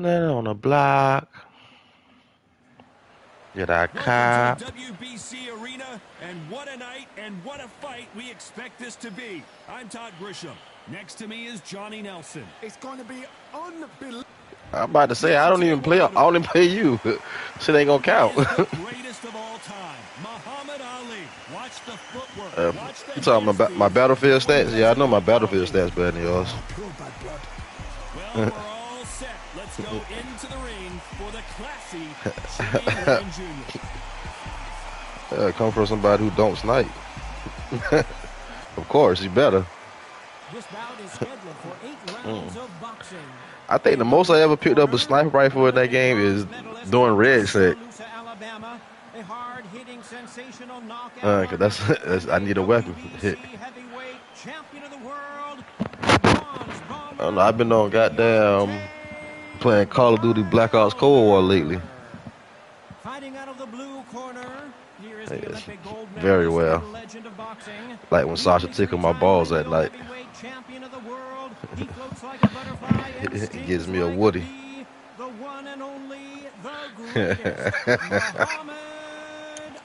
Then on the block. Did I cop? Welcome to the WBC Arena, and what a night and what a fight we expect this to be. I'm Todd Grisham. Next to me is Johnny Nelson. It's going to be unbelievable. I'm about to say, I don't even play. I only play you. Shit ain't gonna count. The greatest of all time, Muhammad Ali. Watch the footwork. Watch the You talking about my Battlefield stats? Yeah, I know my Battlefield stats better than yours. Well, we're all set. Let's go into the ring for the classy Jimmy Jr. Come from somebody who don't snipe. Of course, you better. This bout is scheduled for 8 rounds of boxing. I think the most I ever picked up a sniper rifle in that game is doing red set. A hard-hitting, sensational knockout. Cause that's I need a weapon. Hit. Champion of the world. I don't know. I've been on goddamn playing Call of Duty Black Ops Cold War lately. Fighting out of the blue corner. Here is the Olympic gold Very well. legend of boxing. Like when Sasha tickled my balls at night. Champion of the world. He floats like a butterfly. It gives me a Woody. The one and only, the greatest, Muhammad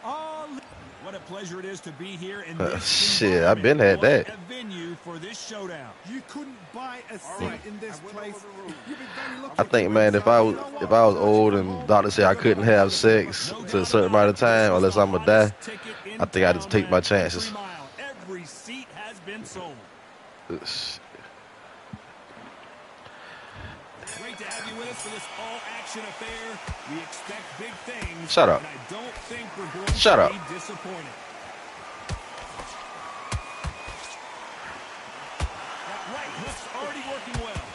Ali. What a pleasure it is to be here in this shit, I've been had that. a venue for this showdown. You couldn't buy a seat in this place. You'd be very lucky. I think, man, if I was old and doctor said I couldn't have sex to a certain amount of time unless I'm gonna die, I think I'd just take my chances. Every seat has been sold. Great to have you with us for this all-action affair. We expect big things. Shut up. And I don't think we're going Shut to up. be disappointed. That right hook's already working well.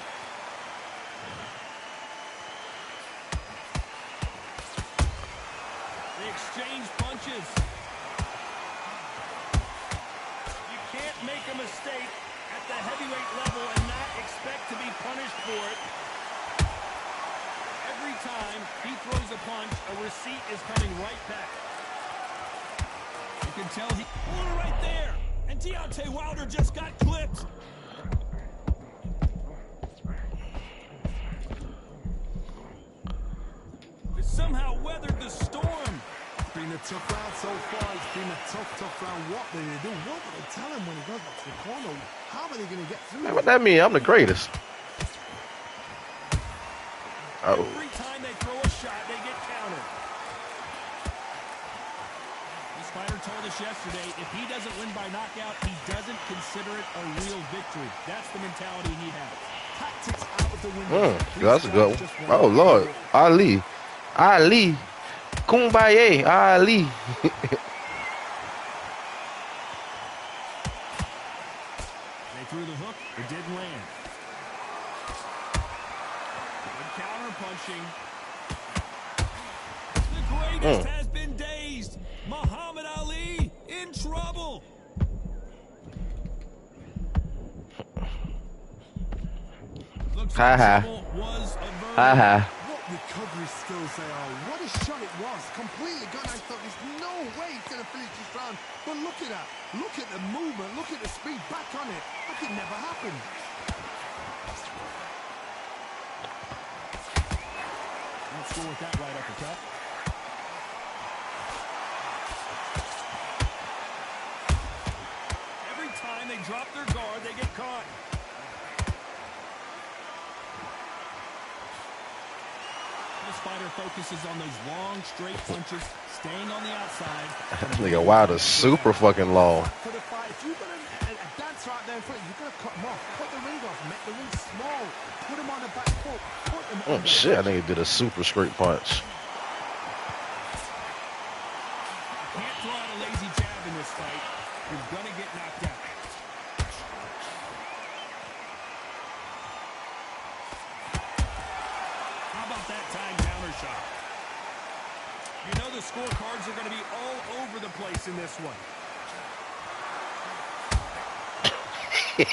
They exchange punches. You can't make a mistake at the heavyweight level and not expect to be punished for it. Every time he throws a punch, a receipt is coming right back. You can tell he pulled it right there. And Deontay Wilder just got clipped. They somehow weathered the storm. It's been a tough round so far. It's been a tough round. What do they do? What do they tell him when he goes back to the corner? How are they going to get through? Man, what that mean? I'm the greatest. Oh. Every time they throw a shot, they get countered. This fighter told us yesterday, if he doesn't win by knockout, he doesn't consider it a real victory. That's the mentality he has. Tactics out of the window. That's a good one. Oh, Lord. Ali. Kumbaya. Ali. They threw the hook. It didn't land. Good counter punching. The greatest has been dazed. Muhammad Ali in trouble. Looks like trouble was averted. What recovery skills they are. What a shot it was. Completely gone. I thought there's no way he's going to finish this round. But look at that. Look at the movement. Look at the speed. Back on it. Like it never happened. Let's go with that right uppercut. Every time they drop their guard, they get caught. This fighter focuses on those long, straight punches, staying on the outside. Nigga, Wilder's super fucking long. For the fight, if you've got a dance right there in front, you've got to cut him off. Cut the ring off. Make the ring small. Put him on the back foot. Put him on the Shit, I think he did a super straight punch. Can't throw out a lazy jab in this fight. You're going to get knocked out. How about that time counter shot? You know the scorecards are going to be all over the place in this one. Let's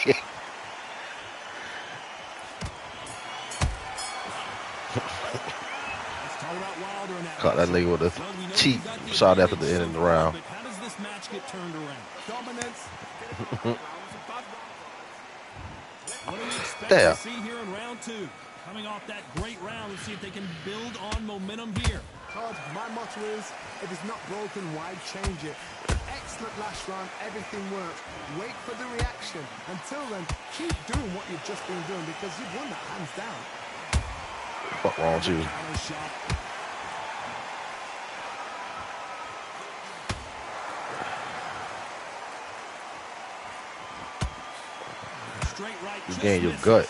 talk about Wilder now. Caught that nigga with a cheap shot after the end of the round. How does this match get turned around? dominance. What do we expect Damn. to see here in round two? Coming off that great round, let's see if they can build on momentum here. Todd, my motto is, if it's not broken, why change it? Excellent last round, everything worked. Wait for the reaction. Until then, keep doing what you've just been doing because you've won that hands down. Fuck wrong with you? Straight right, You gain your gut.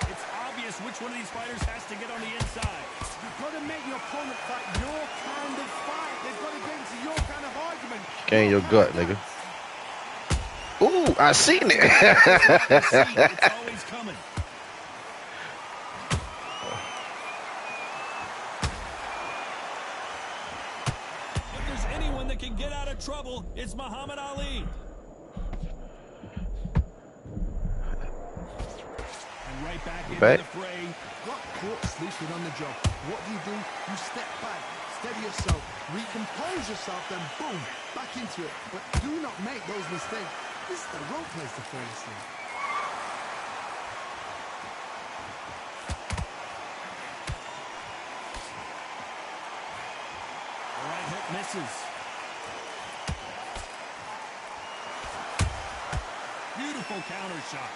It's obvious which one of these fighters has to get on the inside. You've got to make your opponent fight your kind of fight. They've got to get into your kind of argument. Gain your gut, nigga. Ooh, I seen it. It's always coming. If there's anyone that can get out of trouble, it's Muhammad Ali. And right back into the fray. Got caught sleeping on the job. What do? You step back, steady yourself, recompose yourself, then boom, back into it. But do not make those mistakes. This is the wrong place to fall asleep. The right hook misses. Beautiful counter shot.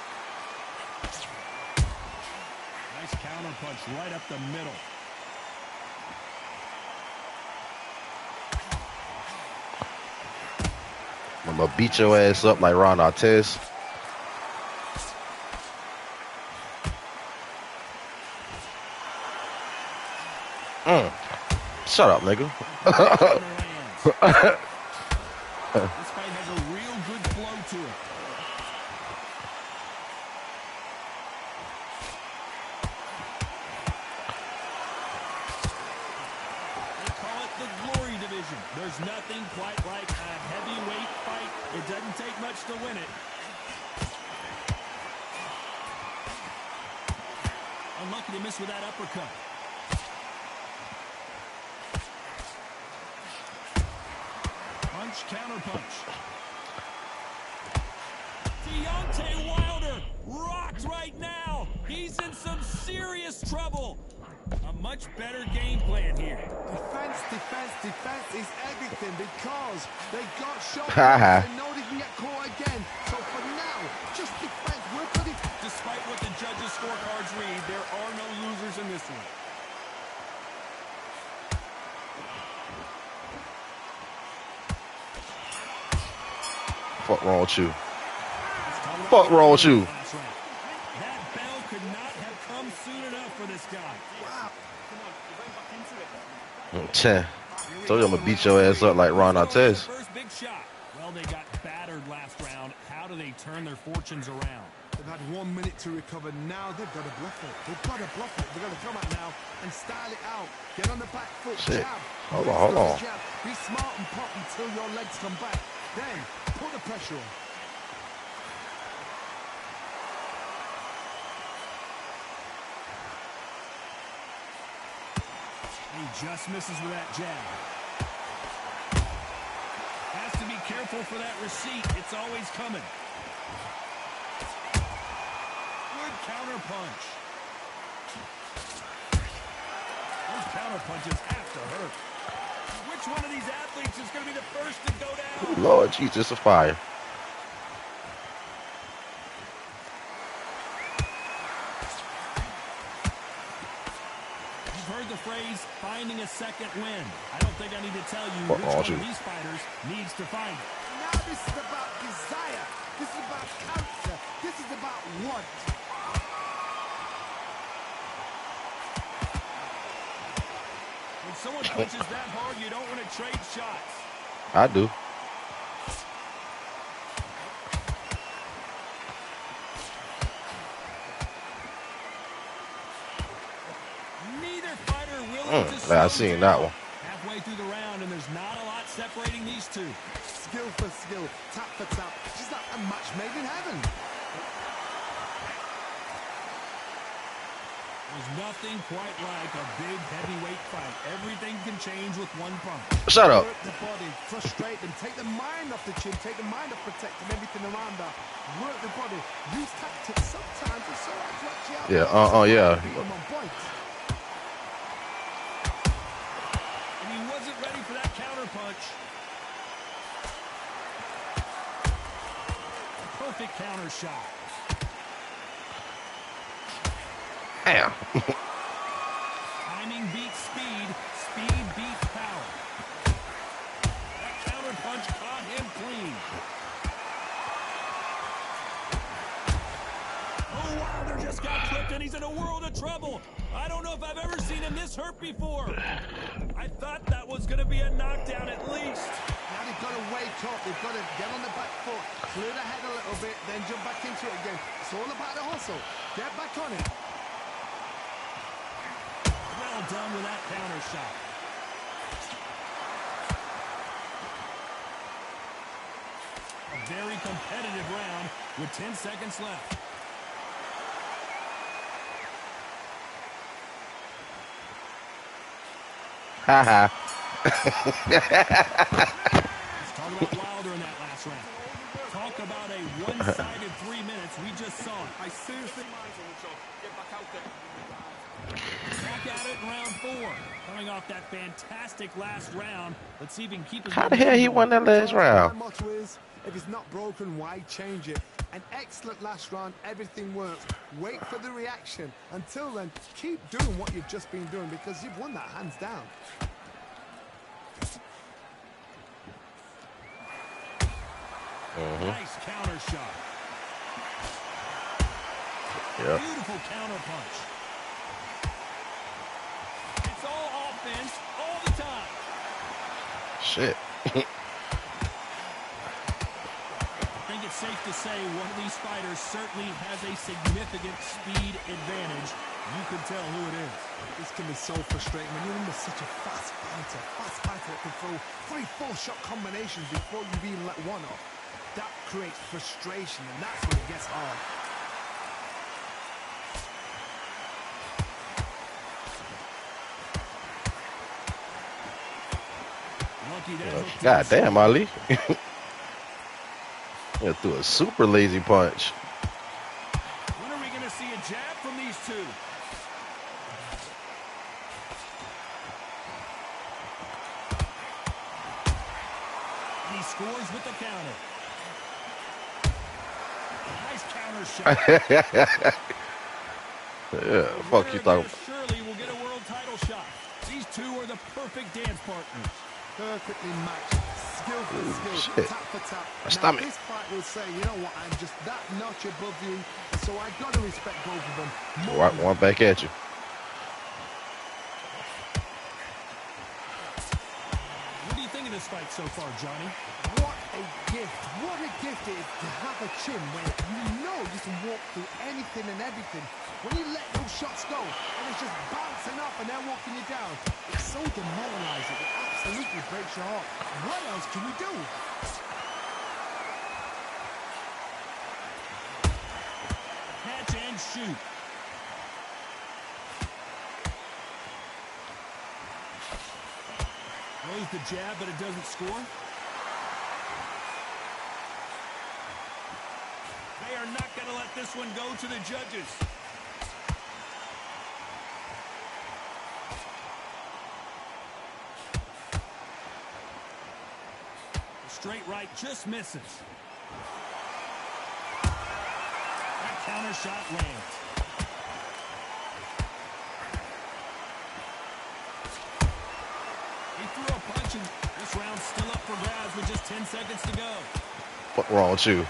Nice counter punch right up the middle. I'm gonna beat your ass up like Ron Artest. Shut up, nigga. This fight has a real good flow to it. They call it the glory division. There's nothing quite like a heavyweight fight. It doesn't take much to win it. Unlucky to miss with that uppercut. Punch, counter punch. Deontay Wilder rocked right now. He's in some serious trouble. A much better game plan here. Defense is everything because they got shot and know they can get caught again. So for now, just defense. We're pretty. Despite what the judges' scorecards read, there are no losers in this one. Fuck wrong with you? Fuck wrong with you? That bell could not have come soon enough for this guy. Wow. Told you I'm gonna beat your ass up like Ron Artest. First big shot. Well, they got battered last round. How do they turn their fortunes around? They've had 1 minute to recover. Now they've got to bluff it. They've got to bluff it. They've got to come out now and style it out. Get on the back foot. Shit. Jab. Hold on. Jab. Be smart and pop until your legs come back. Then put the pressure on. He just misses with that jab. Has to be careful for that receipt. It's always coming. Good counter punch. Those counter punches have to hurt. Which one of these athletes is going to be the first to go down? Lord Jesus, a fire. Heard the phrase, finding a second win. I don't think I need to tell you which one of these fighters needs to find it. Now this is about desire. This is about character. This is about want. When someone punches that hard, you don't want to trade shots. I do. I seen that one. Halfway through the round, and there's not a lot separating these two. Skill for skill, tap for tap. Just like a match made in heaven. There's nothing quite like a big heavyweight fight. Everything can change with one punch. Shut up. Work the body, frustrate them, take the mind off the chin, take the mind off protecting everything around that. Work the body, use tactics. Sometimes it's so hard to actually out. Yeah. Beat them on point. And he wasn't ready for that counter punch. Perfect counter shot. Damn. Timing beats speed. Speed beats power. That counter punch caught him clean. Oh, Wilder just got clipped and he's in a world of trouble. I don't know if I've ever seen him this hurt before. I thought that was going to be a knockdown at least. Now they've got to wake up. They've got to get on the back foot, clear the head a little bit, then jump back into it again. It's all about the hustle. Get back on it. Well done with that counter shot. A very competitive round with 10 seconds left. Haha. Let's talk about Wilder in that last round. Talk about a one-sided 3 minutes. We just saw it. I seriously... Back at it in round 4. Coming off that fantastic last round. Let's see if he can keep his... How the hell he won that last round? My motto is, if it's not broken, why change it? An excellent last round, everything works. Wait for the reaction. Until then, keep doing what you've just been doing because you've won that hands down. Nice counter shot. Yeah. Beautiful counter punch. It's all offense all the time. Shit. I think it's safe to say one of these fighters certainly has a significant speed advantage. You can tell who it is. This can be so frustrating when you're under such a fast fighter that can throw 3-4 shot combinations before you've even let one off. That creates frustration, and that's when it gets hard. Lucky that God damn, Ali. Yeah, threw a super lazy punch. When are we going to see a jab from these two? And he scores with the counter. Nice counter shot. Yeah, fuck you talking. Surely will get a world title shot. These two are the perfect dance partners. Perfectly matched. Skill for skill. Shit. Tap for tap. My Now, stomach. this fight will say, you know what, I'm just that notch above you, so I got to respect both of them. More than One back at you. What do you think of this fight so far, Johnny? What a gift. What a gift it is to have a chin where you know you can walk through anything and everything. When you let those shots go and it's just bouncing up and they're walking you down, it's so demoralizing. It absolutely breaks your heart. What else can you do? Catch and shoot. Throws the jab, but it doesn't score. They are not going to let this one go to the judges. The straight right just misses. That counter shot lands. He threw a punch, and this round's still up for grabs with just 10 seconds to go. What's wrong with you?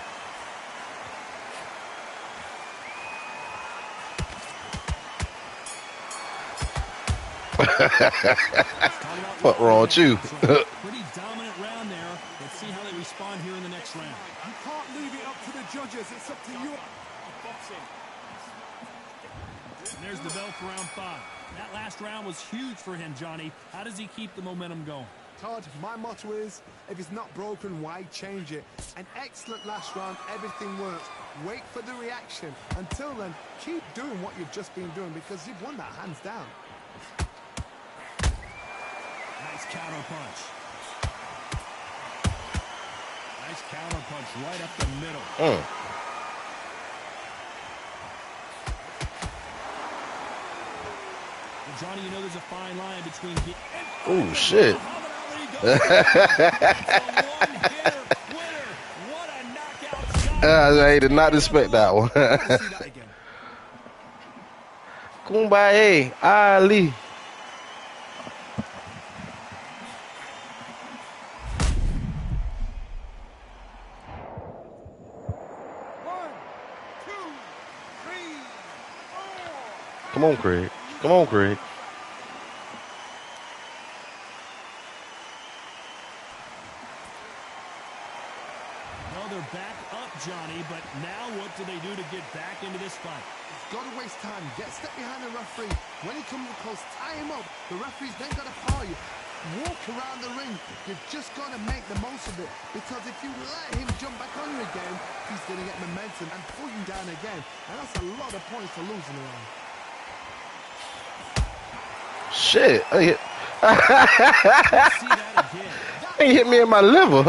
What wrong with you? Pretty dominant round there. Let's see how they respond here in the next round. You can't leave it up to the judges. It's up to you. And there's the bell for round 5. That last round was huge for him, Johnny. How does he keep the momentum going? Todd, my motto is, if it's not broken, why change it? An excellent last round, everything works. Wait for the reaction. Until then, keep doing what you've just been doing because you've won that hands down. Nice counter punch. Nice counter punch right up the middle. Well, Johnny, you know there's a fine line between... Oh, shit. I did not expect that one. Kumbaya, Ali. Come on, Craig. Come on, Craig. Well, they're back up, Johnny, but now what do they do to get back into this fight? He's got to waste time. Get step behind the referee. When he comes close, tie him up. The referee's then got to power you. Walk around the ring. You've just got to make the most of it. Because if you let him jump back on you again, he's going to get momentum and pull you down again. And that's a lot of points for losing around. Shit. He hit me in my liver.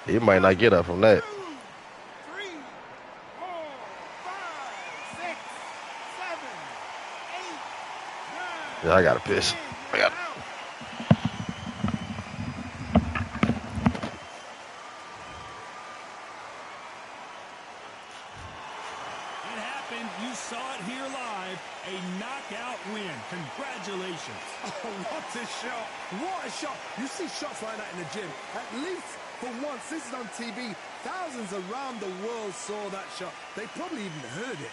He might not get up from that. 2, 3, 4, 5, 6, 7, 8, 9. Yeah, I gotta piss. I got. It happened. You saw it here live. A knockout win. Congratulations. Oh, what a shot. What a shot. You see shots like that in the gym. At least for once, this is on TV. Thousands around the world saw that shot. They probably even heard it.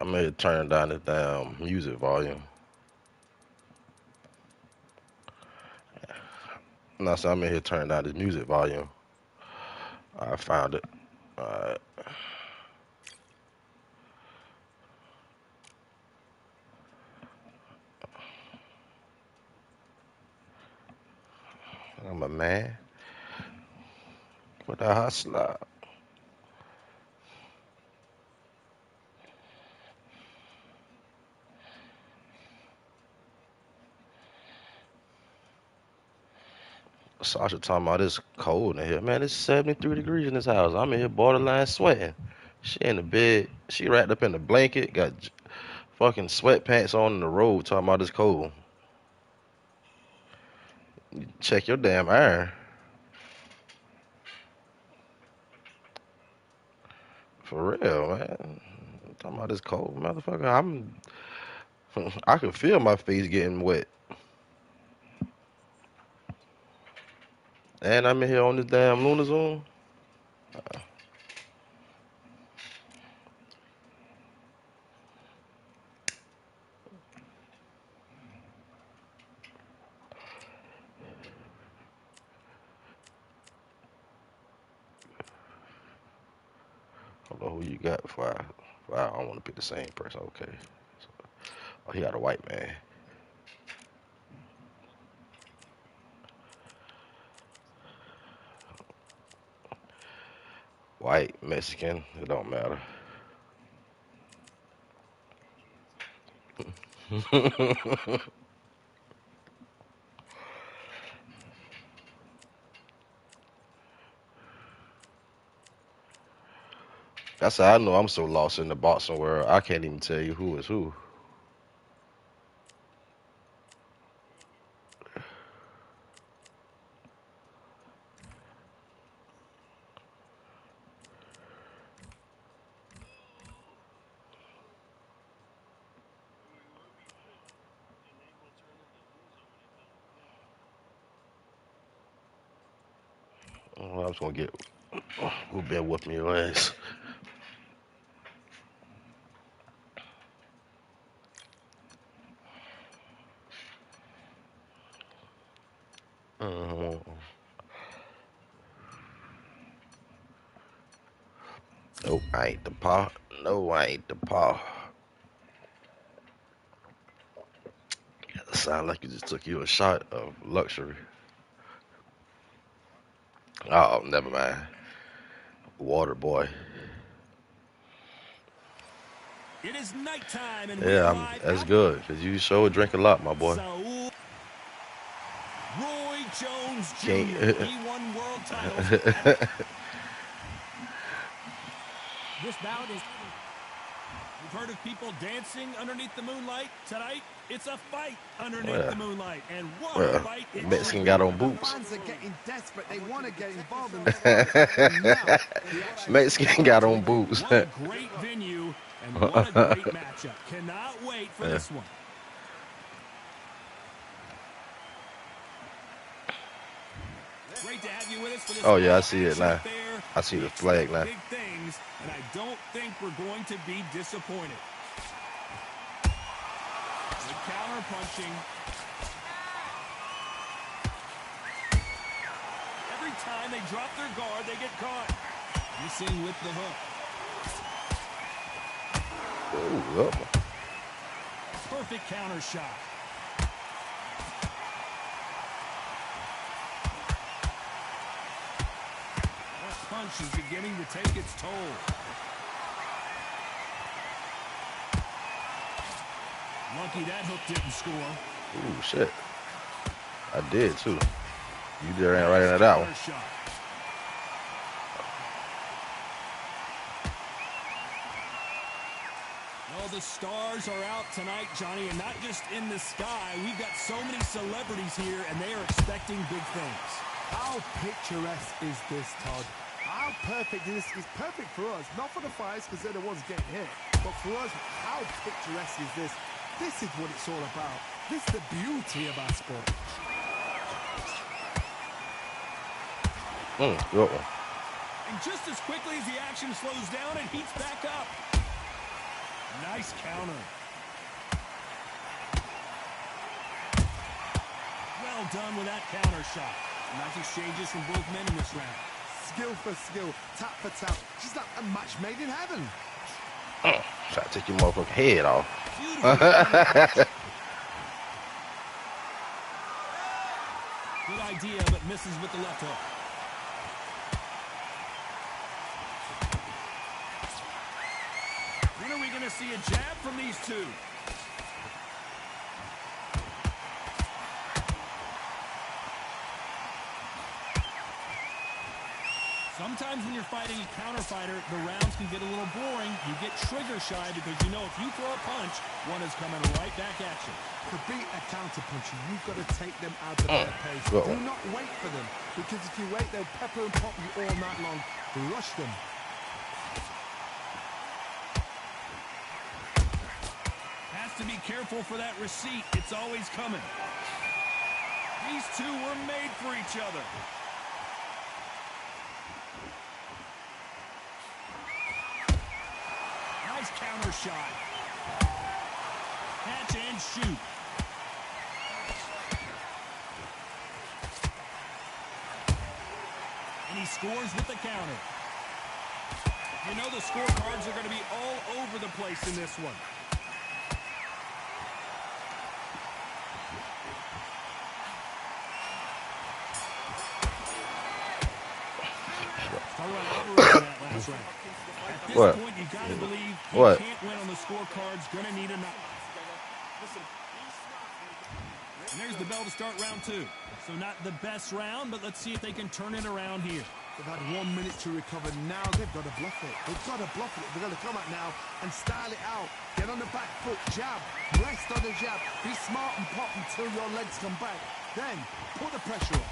I may turn down the damn music volume. No, so I'm in here turning down this music volume. I found it. Alright. I'm a man with a hustler. Sasha talking about it's cold in here. Man, it's 73 degrees in this house. I'm in here borderline sweating. She in the bed. She wrapped up in the blanket. Got fucking sweatpants on in the road talking about it's cold. Check your damn iron. For real, man. Talking about this cold, motherfucker. I can feel my face getting wet. And I'm in here on this damn Lunar Zoom. I don't know who you got before I don't want to pick the same person. Okay. Oh, he got a white man. White, Mexican, it don't matter. That's how I know I'm so lost in the boxing world. I can't even tell you who is who. Well, I was gonna get who been whooping your ass. Mhm. Nope, I ain't the paw. No, I ain't the paw. Sound like you just took you a shot of luxury. Oh, never mind. Water boy. It is nighttime, and we Yeah, arrive that's out. good because you sure drink a lot, my boy. Saul Roy Jones Jr. Can't. He won world titles. This bout is... You've heard of people dancing underneath the moonlight. Tonight, it's a fight underneath Well, the moonlight. And what a well, fight it Mexican should got be. on The boots. fans are getting desperate. They want to get involved in the fight. And now, the action Mexican got on boots. What a great venue, and what a great matchup. Cannot wait for Yeah. this one. Great to have you with us for this. Oh yeah, I see it now. There. I see We the flag expect now. big things, and I don't think we're going to be disappointed. Good counter punching. Every time they drop their guard, they get caught. Missing with the hook. Ooh, up. Perfect counter shot. That punch is beginning to take its toll. Lucky that hook didn't score. Ooh, shit. I did too. You did right into that one. Shot. Well, the stars are out tonight, Johnny, and not just in the sky. We've got so many celebrities here, and they are expecting big things. How picturesque is this, Todd? How perfect is this? It's perfect for us. Not for the fighters, because they're the ones getting hit. But for us, how picturesque is this? This is what it's all about. This is the beauty of our sport. Good one. And just as quickly as the action slows down, it heats back up. Nice counter. Well done with that counter shot. Nice exchanges from both men in this round. Skill for skill, tap for tap. Just like a match made in heaven. Try to take your motherfucking head off. Good idea, but misses with the left hook. When are we going to see a jab from these two? Sometimes when you're fighting a counter fighter, the rounds can get a little boring. You get trigger shy because you know if you throw a punch, one is coming right back at you. To beat a counter puncher, you've got to take them out of their pace. Do not wait for them, because if you wait, they'll pepper and pop you all night long. Rush them. Has to be careful for that receipt. It's always coming. These two were made for each other. Nice counter shot. Catch and shoot. And he scores with the counter. You know the scorecards are going to be all over the place in this one. At this point, you got to believe he can't win on the scorecards. Going to need a knock. And there's the bell to start round two. So not the best round, but let's see if they can turn it around here. They've had 1 minute to recover. Now they've got to bluff it. They've got to bluff it. They've got to come out now and style it out. Get on the back foot, jab, rest on the jab. Be smart and pop until your legs come back. Then put the pressure on.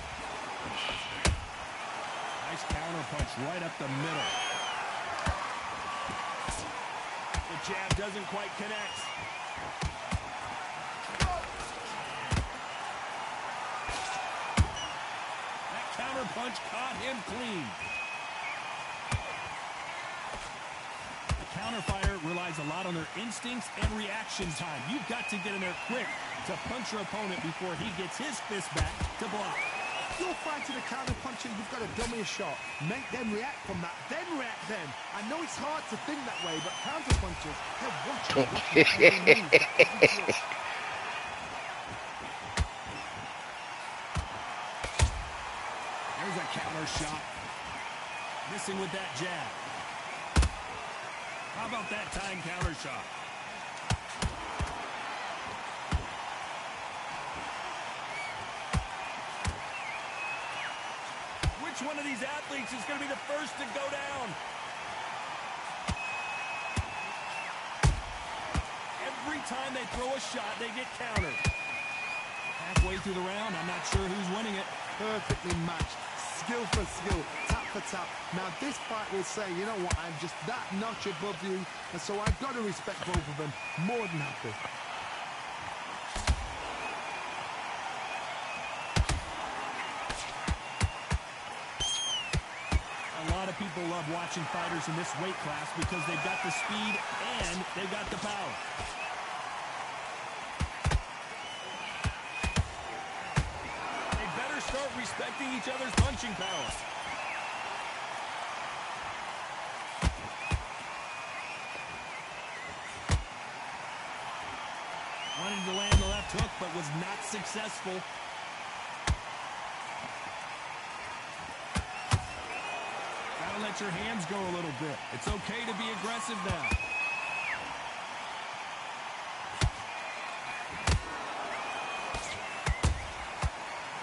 Nice counter punch right up the middle. The jab doesn't quite connect. That counter punch caught him clean. The counter fighter relies a lot on their instincts and reaction time. You've got to get in there quick to punch your opponent before he gets his fist back to block. You're fighting a counter puncher, you've got to dummy a shot. Make them react from that, then react then. I know it's hard to think that way, but counter punchers, they're watching every move. There's a counter shot. Missing with that jab. How about that time counter shot? Which one of these athletes is going to be the first to go down? Every time they throw a shot, they get countered. Halfway through the round, I'm not sure who's winning it. Perfectly matched, skill for skill, tap for tap. Now this fight will say, you know what, I'm just that notch above you, and so I've got to respect both of them. More than happy. People love watching fighters in this weight class because they've got the speed and they've got the power. They better start respecting each other's punching power. Wanted to land the left hook, but was not successful. Let your hands go a little bit. It's okay to be aggressive now.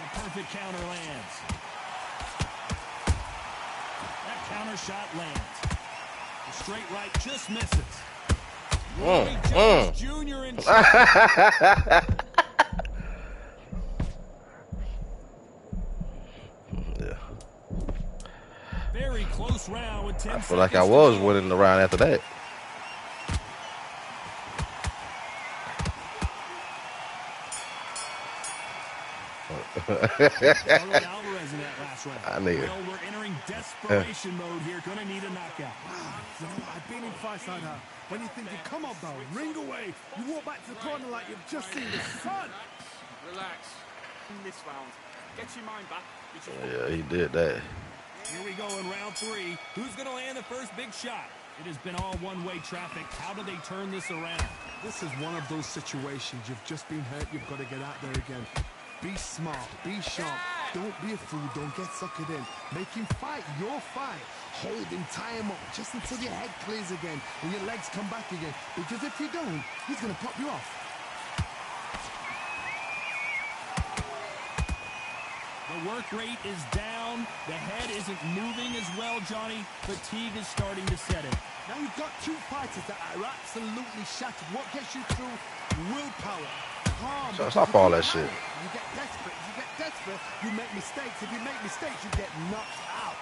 The perfect counter lands. That counter shot lands. The straight right just misses. Roy Jones Jr. in trouble. Very close round with 10 I feel like I was winning the round after that. Alvarez in that last round. I knew it. Well, we're entering desperation mode here. Gonna need a knockout. Wow, you know, I've been in fights like that. When you're thinking, come on, Bell, ring away. You walk back to the corner like you've just seen the sun. Relax. In this round, get your mind back. Yeah, he did that. Here we go in round three. Who's going to land the first big shot? It has been all one-way traffic. How do they turn this around? This is one of those situations. You've just been hurt. You've got to get out there again. Be smart. Be sharp. Don't be a fool. Don't get suckered in. Make him fight your fight. Hold him, tie him up, just until your head clears again and your legs come back again. Because if you don't, he's going to pop you off. The work rate is down down. The head isn't moving as well, Johnny. Fatigue is starting to set in. Now you've got two fighters that are absolutely shattered. What gets you through? Willpower. Calm. So stop all that shit. You get desperate. If you get desperate, you make mistakes. If you make mistakes, you get knocked out.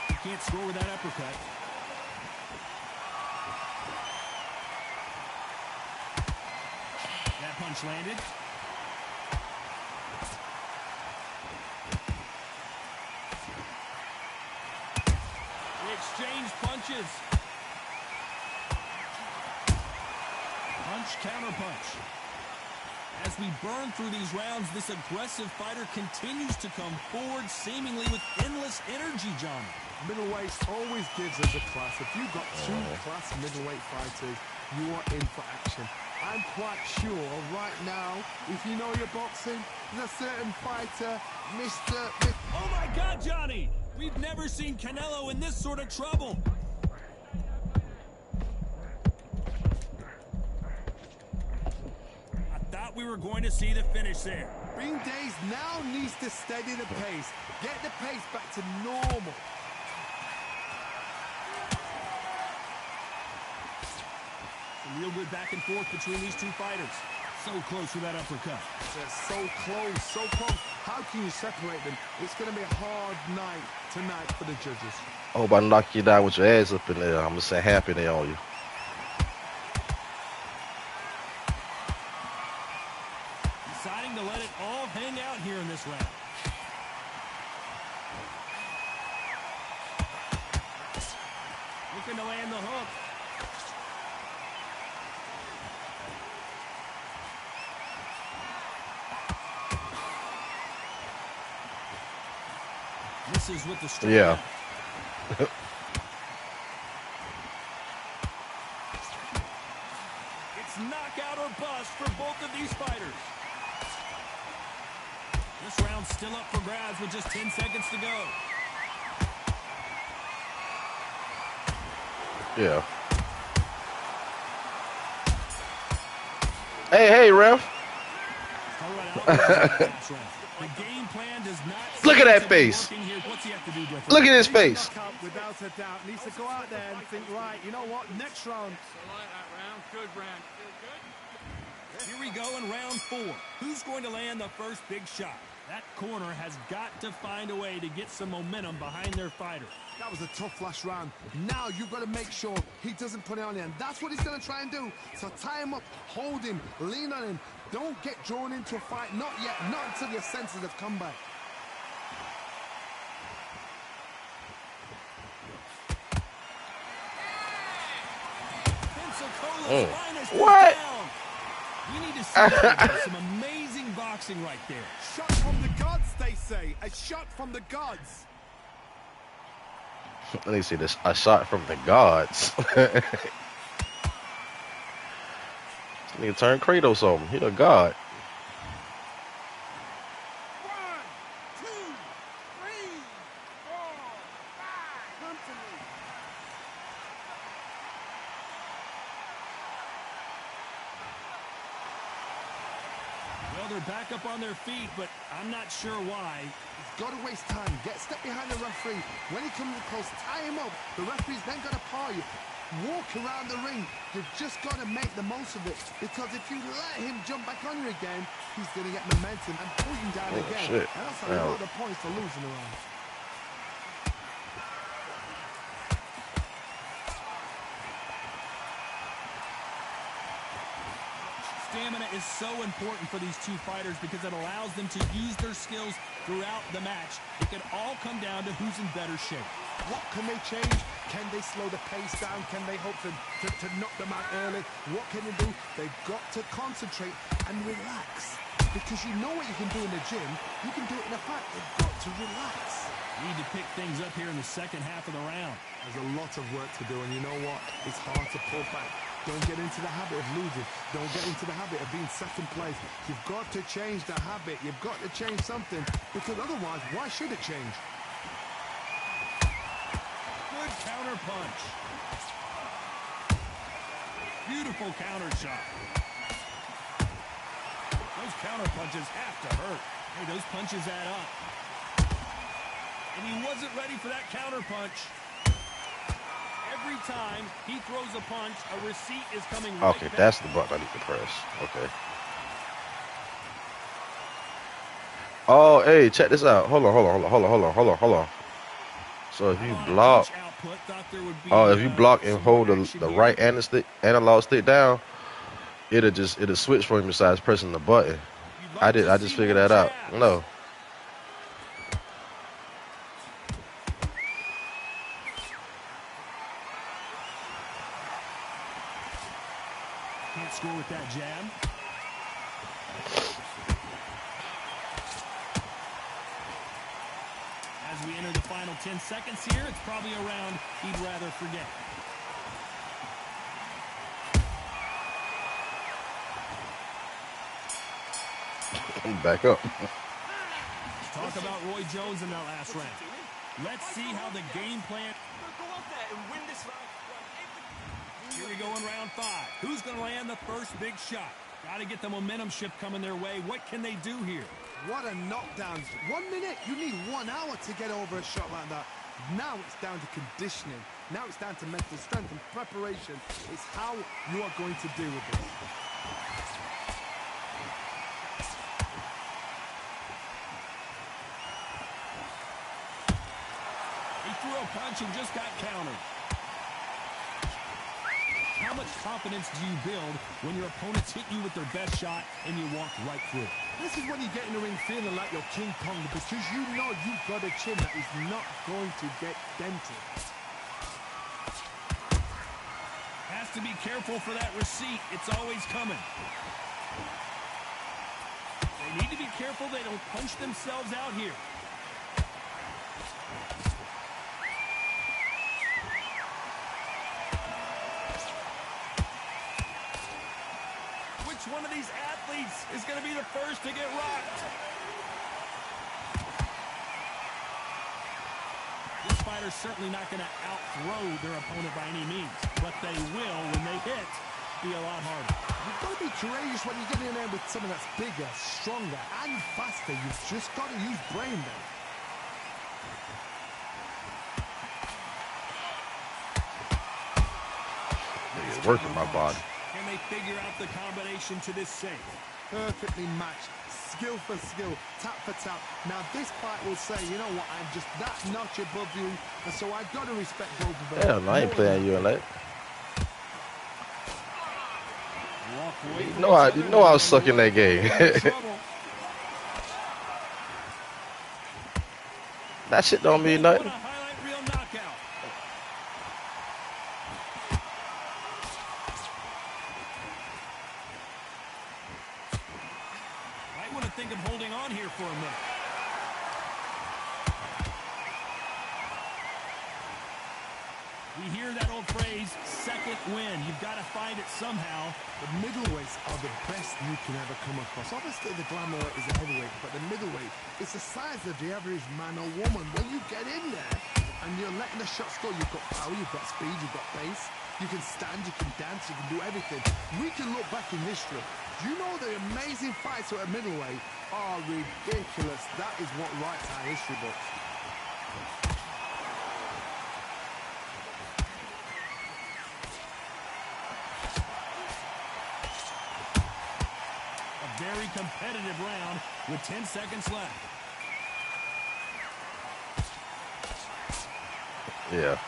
You can't score with that uppercut. That punch landed. They exchanged punches. Punch, counter punch. As we burn through these rounds, this aggressive fighter continues to come forward, seemingly with endless energy, John. Middleweight always gives us a class. If you've got two class middleweight fighters, you are in for action. I'm quite sure right now, if you know your boxing, there's a certain fighter, Mr. Oh my God, Johnny! We've never seen Canelo in this sort of trouble. I thought we were going to see the finish there. Green Days now needs to steady the pace, get the pace back to normal. Some real good back and forth between these two fighters. So close with that uppercut. They're so close, so close. How can you separate them? It's going to be a hard night tonight for the judges. I hope I knock you down with your ass up in there. I'm gonna say happy there on you. Deciding to let it all hang out here in this round. Looking to land the hook. Misses with the strike. Yeah. It's knockout or bust for both of these fighters. This round's still up for grabs with just 10 seconds to go. Yeah. Hey, ref. All right, the game plan does not. Look at that face. What's he have to do different? Look at his face. Without a doubt, needs to go out there and think, right, you know what, next round. I like that round. Good round. Feel good? Here we go in round 4. Who's going to land the first big shot? That corner has got to find a way to get some momentum behind their fighter. That was a tough last round. Now you've got to make sure he doesn't put it on you, and that's what he's going to try and do. So tie him up, hold him, lean on him. Don't get drawn into a fight. Not yet. Not until your senses have come back. Pensacola's finest is What? down. We need to see that. Some amazing boxing right there. Shot from the gods, they say. A shot from the gods. Let me see this. A shot from the gods. This nigga turned Kratos on him. He a god. 1, 2, 3, 4, 5. Come to me. Well, they're back up on their feet, but I'm not sure why. He's got to waste time. Step behind the referee. When he comes close, tie him up. The referee's then got to paw you. Walk around the ring. You've just got to make the most of it. Because if you let him jump back on you again, he's going to get momentum and pull you down again. Shit. And that's how you got the points for losing the round. Stamina is so important for these two fighters because it allows them to use their skills throughout the match. It can all come down to who's in better shape. What can they change? Can they slow the pace down? Can they hope to knock them out early? What can they do? They've got to concentrate and relax. Because you know what you can do in the gym. You can do it in a fight. They've got to relax. Need to pick things up here in the second half of the round. There's a lot of work to do, and you know what? It's hard to pull back. Don't get into the habit of losing. Don't get into the habit of being second place. You've got to change the habit. You've got to change something, because otherwise, why should it change? Good counter punch. Beautiful counter shot. Those counter punches have to hurt. Hey, those punches add up. And he wasn't ready for that counter punch. Every time he throws a punch, a receipt is coming right Okay, back. that's the button I need to press. Okay. Oh, hey, check this out. Hold on. So if you block, if you block and hold the right analog stick down, it'll switch for him besides pressing the button. I just figured that out. No. Can't score with that jab. As we enter the final 10 seconds here, it's probably a round he'd rather forget. Back up. Talk about Roy Jones in that last round. Let's see how the game plan. Go out there and win this round. Here we go in round 5. Who's going to land the first big shot? Got to get the momentum shift coming their way. What can they do here? What a knockdown. 1 minute, you need 1 hour to get over a shot like that. Now it's down to conditioning. Now it's down to mental strength and preparation. It's how you are going to deal with this. He threw a punch and just got countered. How much confidence do you build when your opponents hit you with their best shot and you walk right through it? This is when you get in the ring feeling like you're King Kong because you know you've got a chin that is not going to get dented. Has to be careful for that receipt. It's always coming. They need to be careful they don't punch themselves out here. Which one of these athletes is going to be the first to get rocked? This fighter's certainly not going to outthrow their opponent by any means, but they will, when they hit, be a lot harder. You've got to be courageous when you get in there with someone that's bigger, stronger, and faster. You've just got to use brain there. It's working my body. Can they figure out the combination to this save? Perfectly matched, skill for skill, tap for tap. Now this fight will say, you know what, I'm just that notch above you, and so I've got to respect both of them. Hell no, I ain't playing you in that. You know I was sucking that game. That shit don't mean nothing. Might want to think of holding on here for a minute. We hear that old phrase, second win. You've got to find it somehow. The middleweights are the best you can ever come across. Obviously, the glamour is a heavyweight, but the middleweight is the size of the average man or woman. When you get in there and you're letting the shots go, you've got power, you've got speed, you've got pace. You can stand, you can dance, you can do everything. We can look back in history. Do you know the amazing fights at a middleweight are ridiculous? That is what writes our history books. Very competitive round with 10 seconds left. Yeah.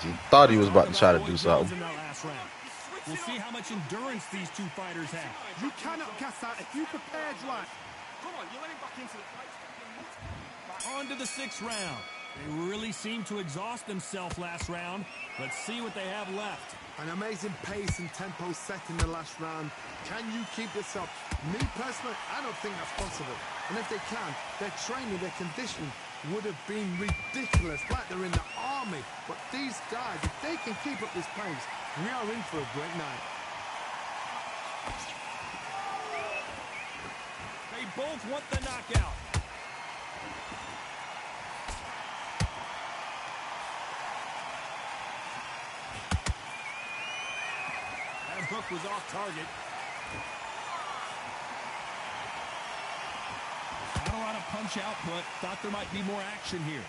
He thought he was about to try to do something. We'll see how much endurance these two fighters have. You cannot gas out if you prepared right. Come on, you're letting back into the fight. On to the 6th round. They really seemed to exhaust themselves last round. Let's see what they have left. An amazing pace and tempo set in the last round. Can you keep this up? Me personally, I don't think that's possible. And if they can, their training, their conditioning would have been ridiculous, like they're in the army. But these guys, if they can keep up this pace, we are in for a great night. They both want the knockout. hook was off target. Not a lot of punch output. Thought there might be more action here.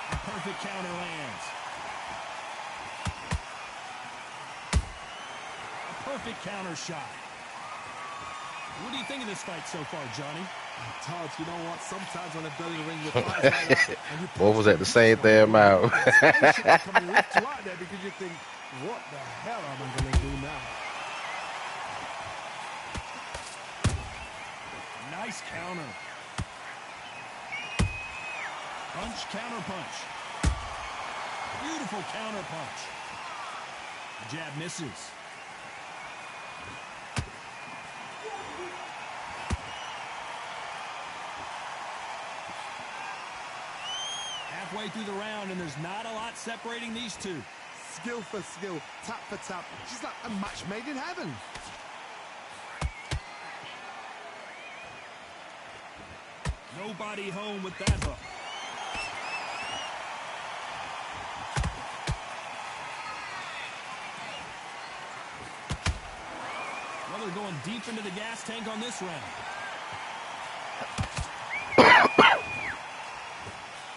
A perfect counter lands. A perfect counter shot. What do you think of this fight so far, Johnny? Todd, you know what? Sometimes when I've done in the ring with guys like that, and you Both was at the same damn mouth. coming lift you out there because you think, what the hell am I going to do now? Nice counter. Punch, counter punch. Beautiful counter punch. The jab misses. Halfway through the round, and there's not a lot separating these two. Skill for skill, tap for tap. She's like a match made in heaven. Nobody home with that hook. Well, they're going deep into the gas tank on this round.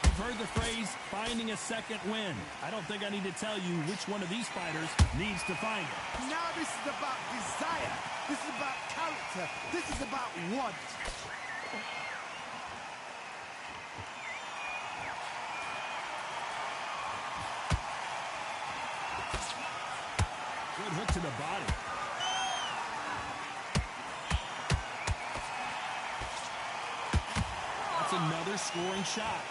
You've heard the phrase, finding a second win. I don't think I need to tell you which one of these fighters needs to find it. Now this is about desire. This is about character. This is about want. Good hook to the body. That's another scoring shot.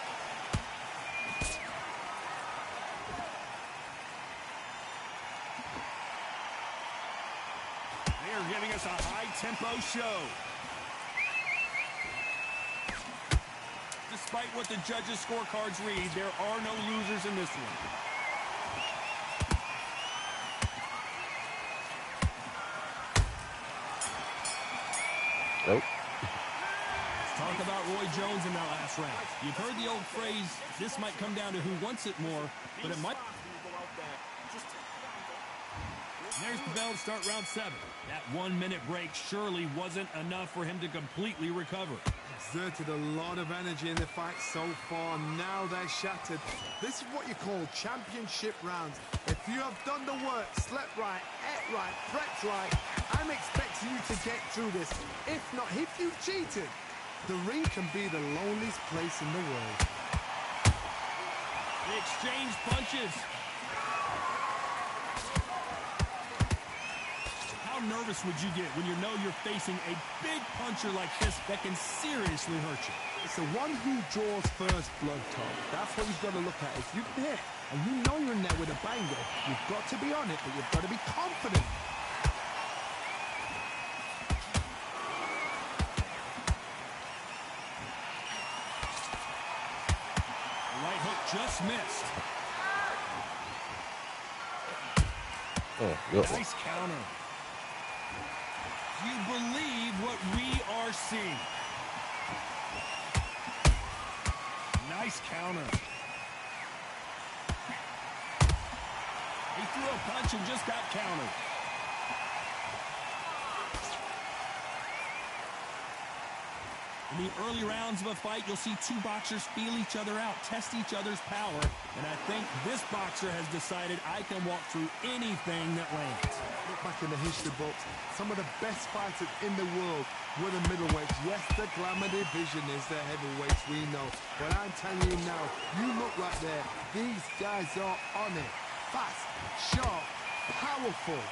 They are giving us a high-tempo show. Despite what the judges' scorecards read, there are no losers in this one. Nope. Talk about Roy Jones in that last round. You've heard the old phrase, this might come down to who wants it more, but it might. There's the bell to start round 7. That 1-minute break surely wasn't enough for him to completely recover. Exerted a lot of energy in the fight so far. Now they're shattered. This is what you call championship rounds. If you have done the work, slept right, ate right, prepped right, I'm expecting you to get through this. If not, if you've cheated, the ring can be the loneliest place in the world. They exchange punches. How nervous would you get when you know you're facing a big puncher like this that can seriously hurt you? It's the one who draws first blood, Tom. That's what you've got to look at. If you're there and you know you're in there with a banger, you've got to be on it, but you've got to be confident. The right hook just missed. Nice counter. Do you believe what we are seeing? Nice counter. He threw a punch and just got countered. In the early rounds of a fight, you'll see two boxers feel each other out, test each other's power, and I think this boxer has decided I can walk through anything that lands. Look back in the history books, some of the best fighters in the world were the middleweights. Yes, the glamour division is the heavyweights, we know. But I'm telling you now, you look right there, these guys are on it. Fast, sharp, powerful.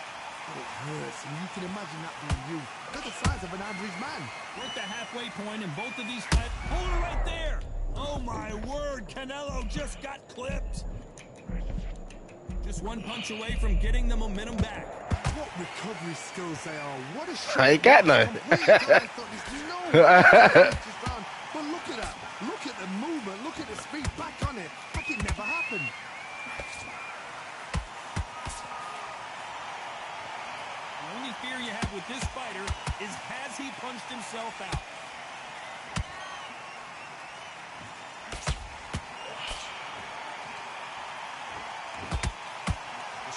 But it hurts, and you can imagine that being you. They're the size of an average man. We're at the halfway point in both of these fights. Hold it right there! Oh my word, Canelo just got clipped. Just one punch away from getting the momentum back. What recovery skills they are. What a shot. I ain't got none. But look at that. Look at the movement. Look at the speed. Back on it. Like it never happened. The only fear you have with this fighter is has he punched himself out?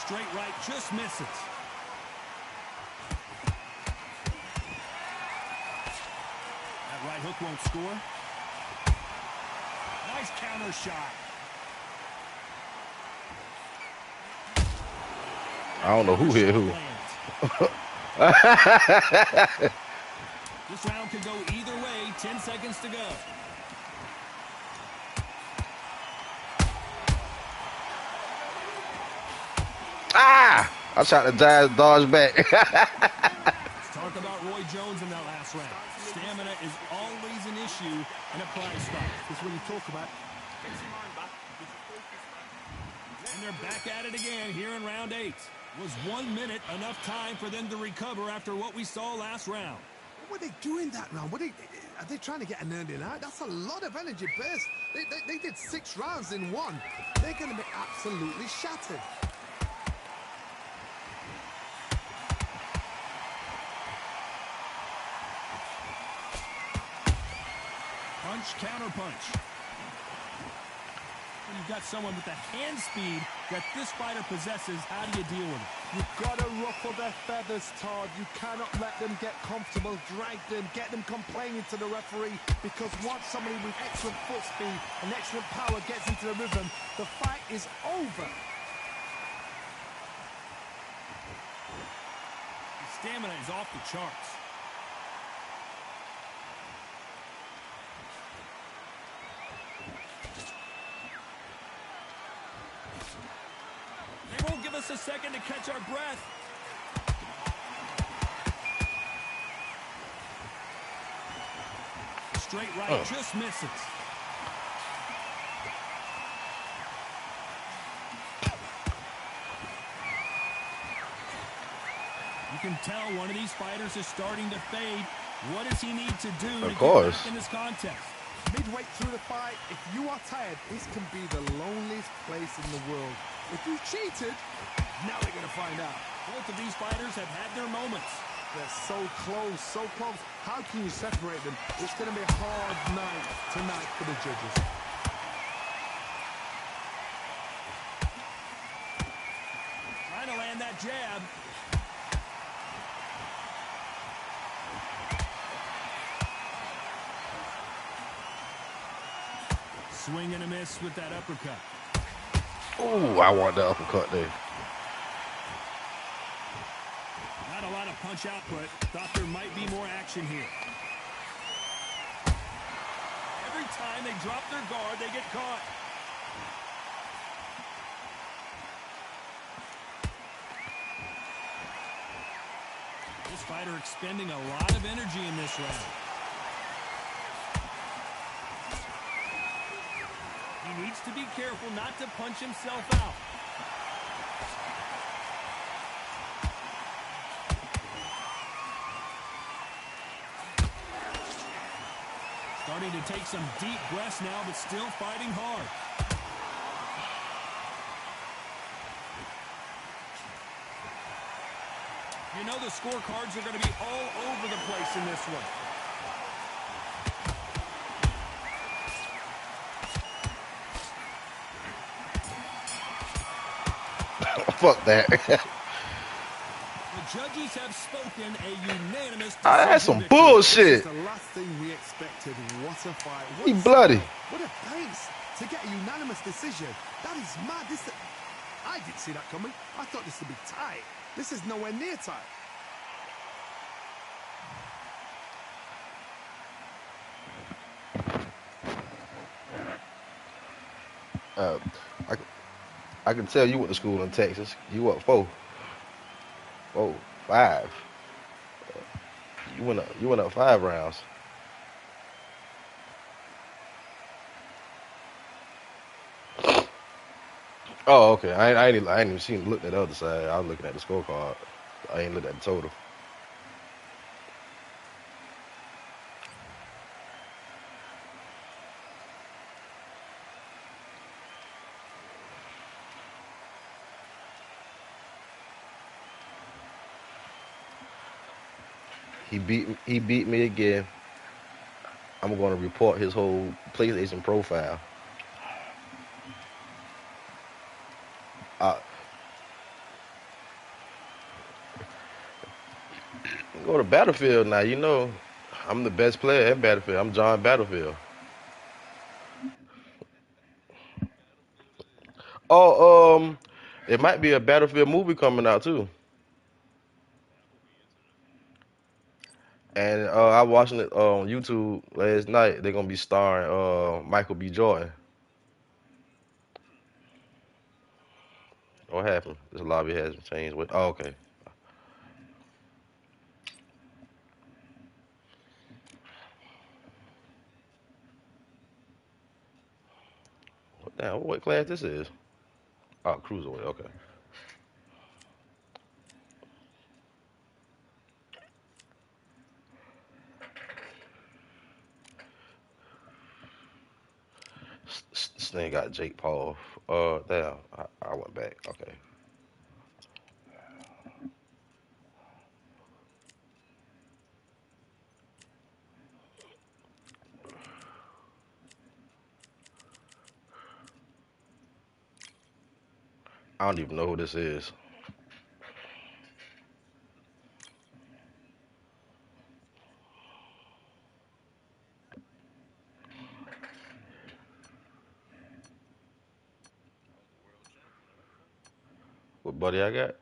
straight right just misses. That right hook won't score. Nice counter shot. I don't know who hit who. This round could go either way. 10 seconds to go. Ah! I shot the Giants dodge back. Let's talk about Roy Jones in that last round. Stamina is always an issue in a prize fight. That's what you talk about. Gets your mind back. Gets your focus back. And they're back at it again here in round 8. Was 1 minute enough time for them to recover after what we saw last round? What were they doing that round? Are they trying to get an earning out? That's a lot of energy burst. They did 6 rounds in one. They're going to be absolutely shattered. Punch, counter punch. When you've got someone with the hand speed that this fighter possesses, how do you deal with it? You've got to ruffle their feathers, Todd. You cannot let them get comfortable, drag them, get them complaining to the referee, because once somebody with excellent foot speed and excellent power gets into the rhythm, the fight is over. His stamina is off the charts. They won't give us a second to catch our breath. Straight right just misses. You can tell one of these fighters is starting to fade. What does he need to do to get back in this contest? Midway through the fight, if you are tired, this can be the loneliest place in the world. If you cheated, now we're going to find out. Both of these fighters have had their moments. They're so close, so close. How can you separate them? It's going to be a hard night tonight for the judges. Trying to land that jab. Swing and a miss with that uppercut. Ooh, I want the uppercut there. Not a lot of punch output. Thought there might be more action here. Every time they drop their guard, they get caught. This fighter expending a lot of energy in this round. He needs to be careful not to punch himself out. Starting to take some deep breaths now, but still fighting hard. You know the scorecards are going to be all over the place in this one. Fuck that. The judges have spoken a unanimous decision. That's some victory. bullshit. The last thing we expected. What a fight. He bloody. What a pace to get a unanimous decision. That is mad. I didn't see that coming. I thought this would be tight. This is nowhere near tight. I can tell you went to school in Texas. You what, 4, 5. You went up 5 rounds. Oh, okay. I ain't even looked at the other side. I was looking at the scorecard. I ain't looked at the total. He beat me again. I'm going to report his whole PlayStation profile. Go to Battlefield now. You know, I'm the best player at Battlefield. I'm John Battlefield. Oh, it might be a Battlefield movie coming out too. And I watching it on YouTube last night. They're gonna be starring Michael B. Jordan. What happened? This lobby has changed. What? Oh, okay. Damn, what class this is? Oh, cruiserweight. Okay. This thing got Jake Paul. Damn. I went back. Okay. I don't even know who this is. What buddy I got?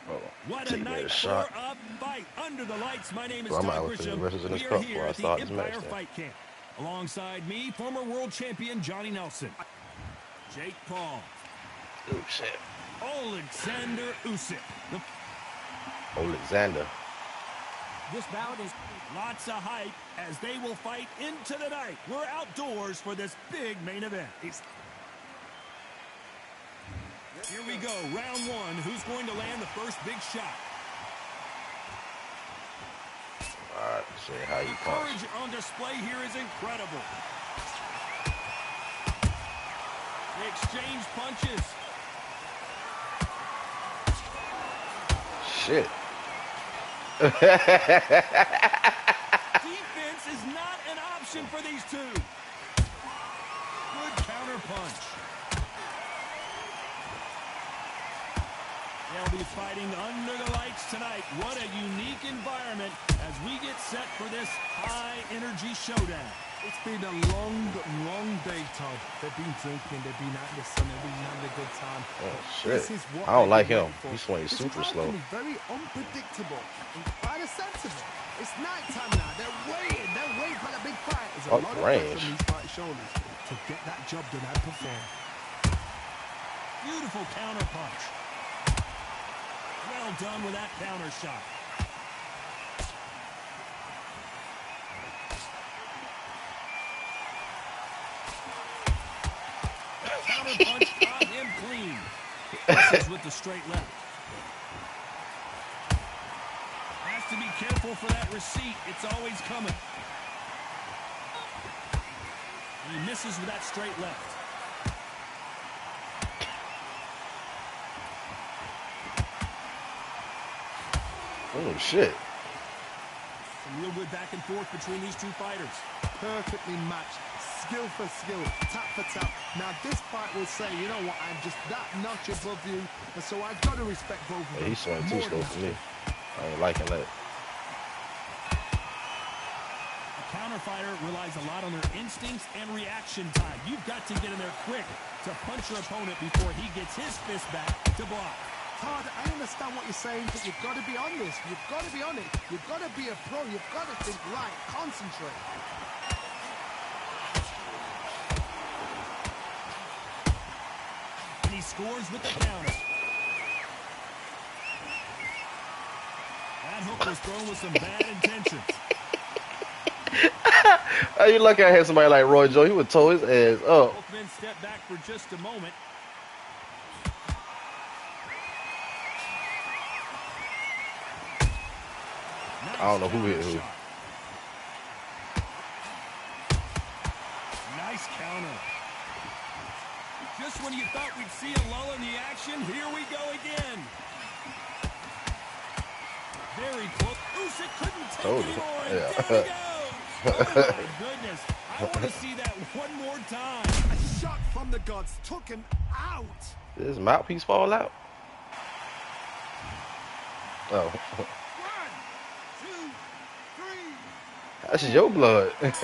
Oh, What a take me a night for shot. a fight under the lights. My name is Well, I'm Ty out for the Grisham. versus in this We are cup here before I at the start this match. Empire Then. Fight Camp. Alongside me, former world champion Johnny Nelson. Jake Paul. Oh shit. Alexander Usyk. Alexander. This bout is Lots of hype as they will fight into the night. We're outdoors for this big main event. Here we go, round one. Who's going to land the first big shot? All right, see how you The punch. courage on display here is incredible. They exchange punches. Shit. Defense is not an option for these two. Good counter punch. They'll be fighting under the lights tonight. What a unique environment as we get set for this high-energy showdown. It's been a long, long day, Todd. They've been drinking, they've been out in the sun, they've been having a good time. Oh This shit. is what I don't they've like been him. waiting for. He swings This super crowd slow. can be very unpredictable and quite a sensible. It's night time now. They're waiting for the big fight. There's a Oh, lot of pressure range. on these fight shoulders to get that job done and perform. Beautiful counter punch. Well done with that counter shot. Counter punch got him clean. Misses with the straight left. Has to be careful for that receipt. It's always coming. He misses with that straight left. Oh shit. Some real good back and forth between these two fighters. Perfectly matched, skill for skill, tap for tap. Now this fight will say, you know what, I'm just that notch above you, and so I've got to respect both of them. He swung too more slow than for me. I ain't liking that. A counter fighter relies a lot on their instincts and reaction time. You've got to get in there quick to punch your opponent before he gets his fist back to block. Todd, I understand what you're saying, but you've got to be on this. You've got to be on it. You've got to be a pro. You've got to think right. Concentrate. And he scores with the counter. That hook was thrown with some bad intentions. Hey, you lucky I had somebody like Roy Joe. He would tow his ass up. Both men step back for just a moment. I don't know who hit who. Shot. Nice counter. Just when you thought we'd see a lull in the action. Here we go again. Very close. Usyk couldn't take Told it you. anymore, and Yeah. down he goes. Oh, my goodness. I want to see that one more time. A shot from the gods took him out. Did his mouthpiece fall out? Oh. 1, 2, 3. That's your blood. Let's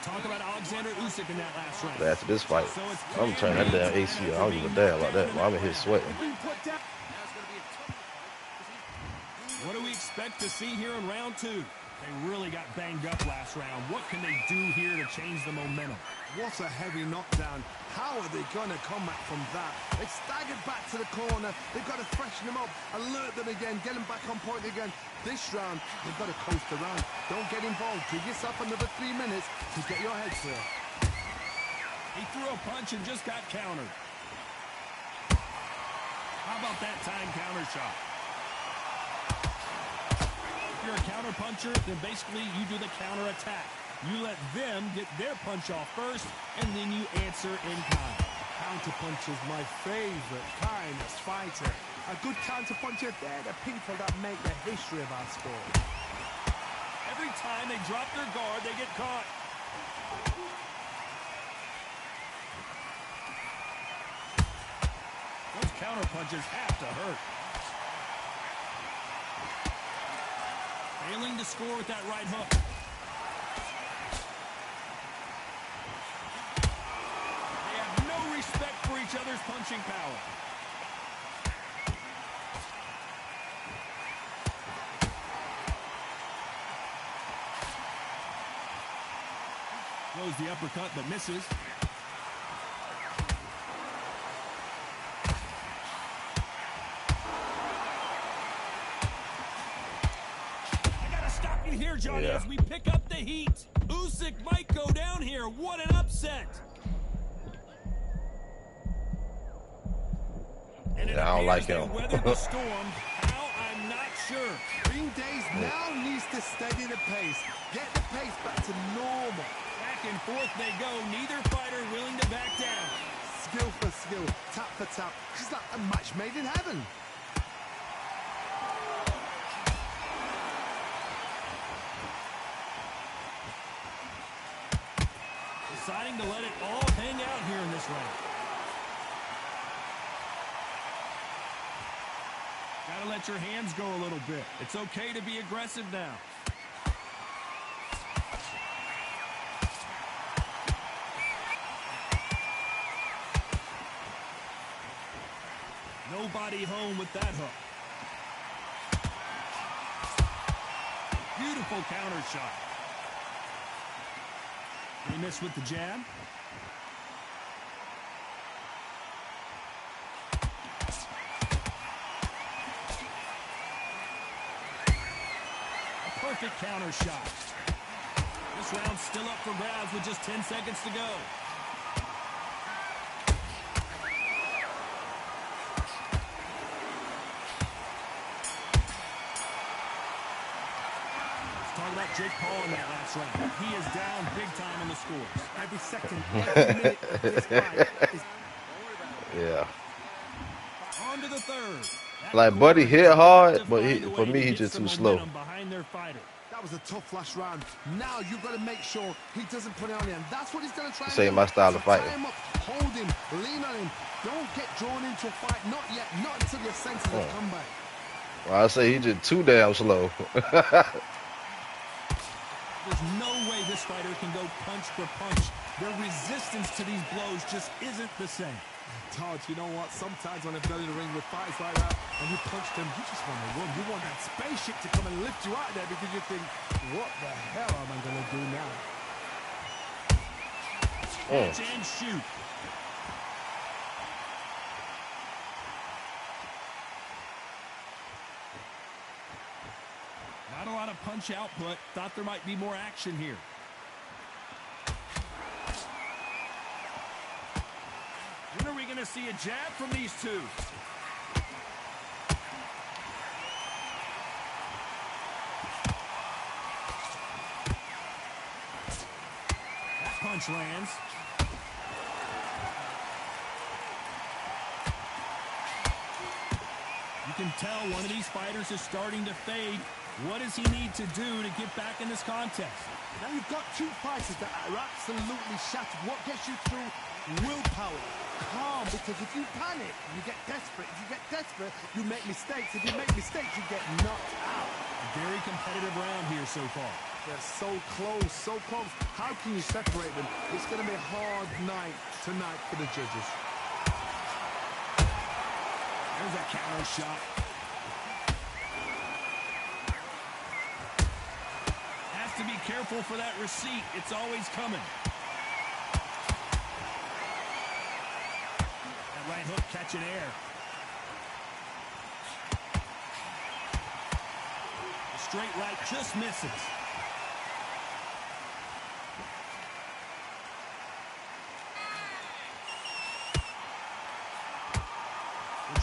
talk about Alexander Usyk in that last round. After this fight, So it's I'm turning that damn AC. I don't give a damn about that. But I'm in here sweating. What do we expect to see here in round 2? They really got banged up last round. What can they do here to change the momentum? What a heavy knockdown. How are they going to come back from that? They staggered back to the corner. They've got to freshen them up, alert them again, get them back on point again. This round, they've got to coast around. Don't get involved. Give yourself another 3 minutes to get your head clear. He threw a punch and just got countered. How about that time counter shot? If you're a counter puncher, then basically you do the counter attack. You let them get their punch off first, and then you answer in kind. Counterpunch is my favorite kind of fighter. A good counterpuncher, they're the people that make the history of our sport. Every time they drop their guard, they get caught. Those counter punches have to hurt. Failing to score with that right hook. They have no respect for each other's punching power. Throws the uppercut but misses. Here, Johnny, as we pick up the heat. Usyk might go down here. What an upset. And Yeah, I don't like him. Weathered the storm. How? I'm not sure. Green Days now needs to steady the pace. Get the pace back to normal. Back and forth they go. Neither fighter willing to back down. Skill for skill, tap for tap. She's like a match made in heaven. Deciding to let it all hang out here in this round. Gotta let your hands go a little bit. It's okay to be aggressive now. Nobody home with that hook. Beautiful counter shot. They miss with the jab. A perfect counter shot. This round's still up for grabs with just 10 seconds to go. Talk about Jake Paul in that last round. He is down big time on the scores. Every second, every minute of this fight is... Yeah. On to the third. Like, Buddy hit hard, but for me, he's just too slow. Behind their fighter. That was a tough last round. Now you've got to make sure he doesn't put it on him. That's what he's going to try and This ain't my style of fighting. Tie him up, hold him, lean on him. Don't get drawn into a fight. Not yet. Not until your senses have come back. Well, I say he's just too damn slow. There's no way this fighter can go punch for punch. Their resistance to these blows just isn't the same. Todd, you know what? Sometimes when I've done in the ring with fights like that, and you punch them, you just want to run. You want that spaceship to come and lift you out there because you think, what the hell am I going to do now? Catch and shoot. Not a lot of punch output. Thought there might be more action here. When are we going to see a jab from these two? punch lands. You can tell one of these fighters is starting to fade. What does he need to do to get back in this contest? Now you've got two fighters that are absolutely shattered. What gets you through? Willpower. Calm, because if you panic, you get desperate. If you get desperate, you make mistakes. If you make mistakes, you get knocked out. A very competitive round here so far. They're so close, so close. How can you separate them? It's going to be a hard night tonight for the judges. There's a counter shot. Has to be careful for that receipt. It's always coming. That right hook catching air. The straight right just misses.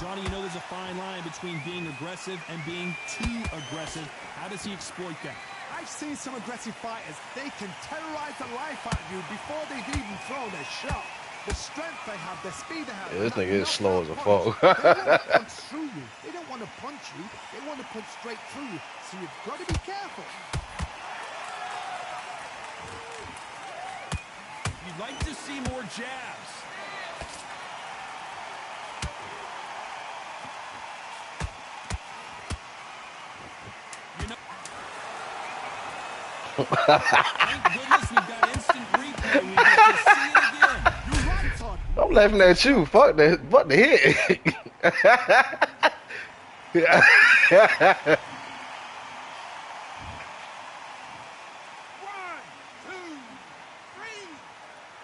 Johnny, you know there's a fine line between being aggressive and being too aggressive. How does he exploit that? I've seen some aggressive fighters. They can terrorize the life out of you before they've even thrown their shot. The strength they have, the speed they have. Yeah, this nigga is slow as a fuck. They don't want to punch through you. They don't want to punch you. They want to punch straight through you. So you've got to be careful. You'd like to see more jabs. Thank goodness we've got instant replay. We get to see it again. You're right, Todd. I'm laughing at you. Fuck the hit. 1, 2, 3,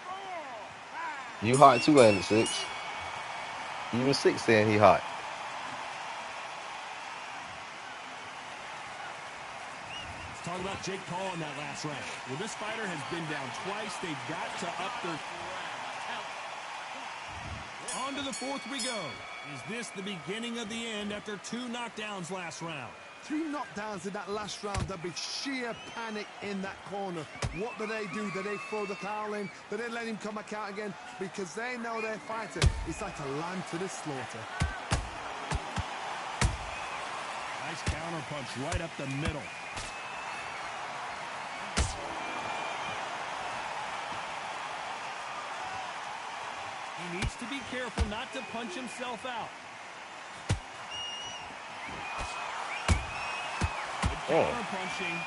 4, 5. You hot too, ain't it, 6? Even 6 saying he hot. Talk about Jake Paul in that last round. Well, this fighter has been down twice. They've got to up their... On to the fourth we go. Is this the beginning of the end after 2 knockdowns last round? 2 knockdowns in that last round. There'll be sheer panic in that corner. What do? Do they throw the towel in? Do they let him come back out again? Because they know their fighter is like a lamb to the slaughter. Nice counter punch right up the middle. He needs to be careful not to punch himself out. Good counter punching.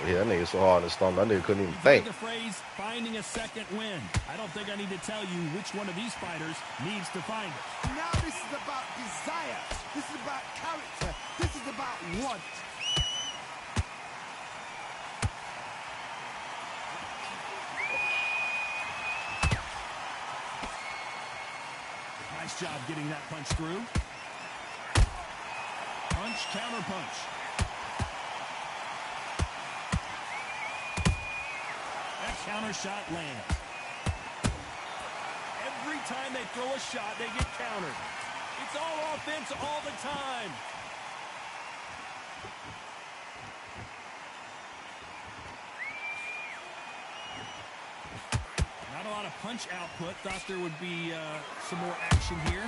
Yeah, that nigga so hard in the stomach. That nigga couldn't even You've think. heard the phrase, finding a second win. I don't think I need to tell you which one of these fighters needs to find it. Now this is about desire. This is about character. This is about want. Nice job getting that punch through. Punch, counter punch. That counter shot lands. Every time they throw a shot, they get countered. It's all offense all the time. Not a lot of punch output. Thought there would be some more action here.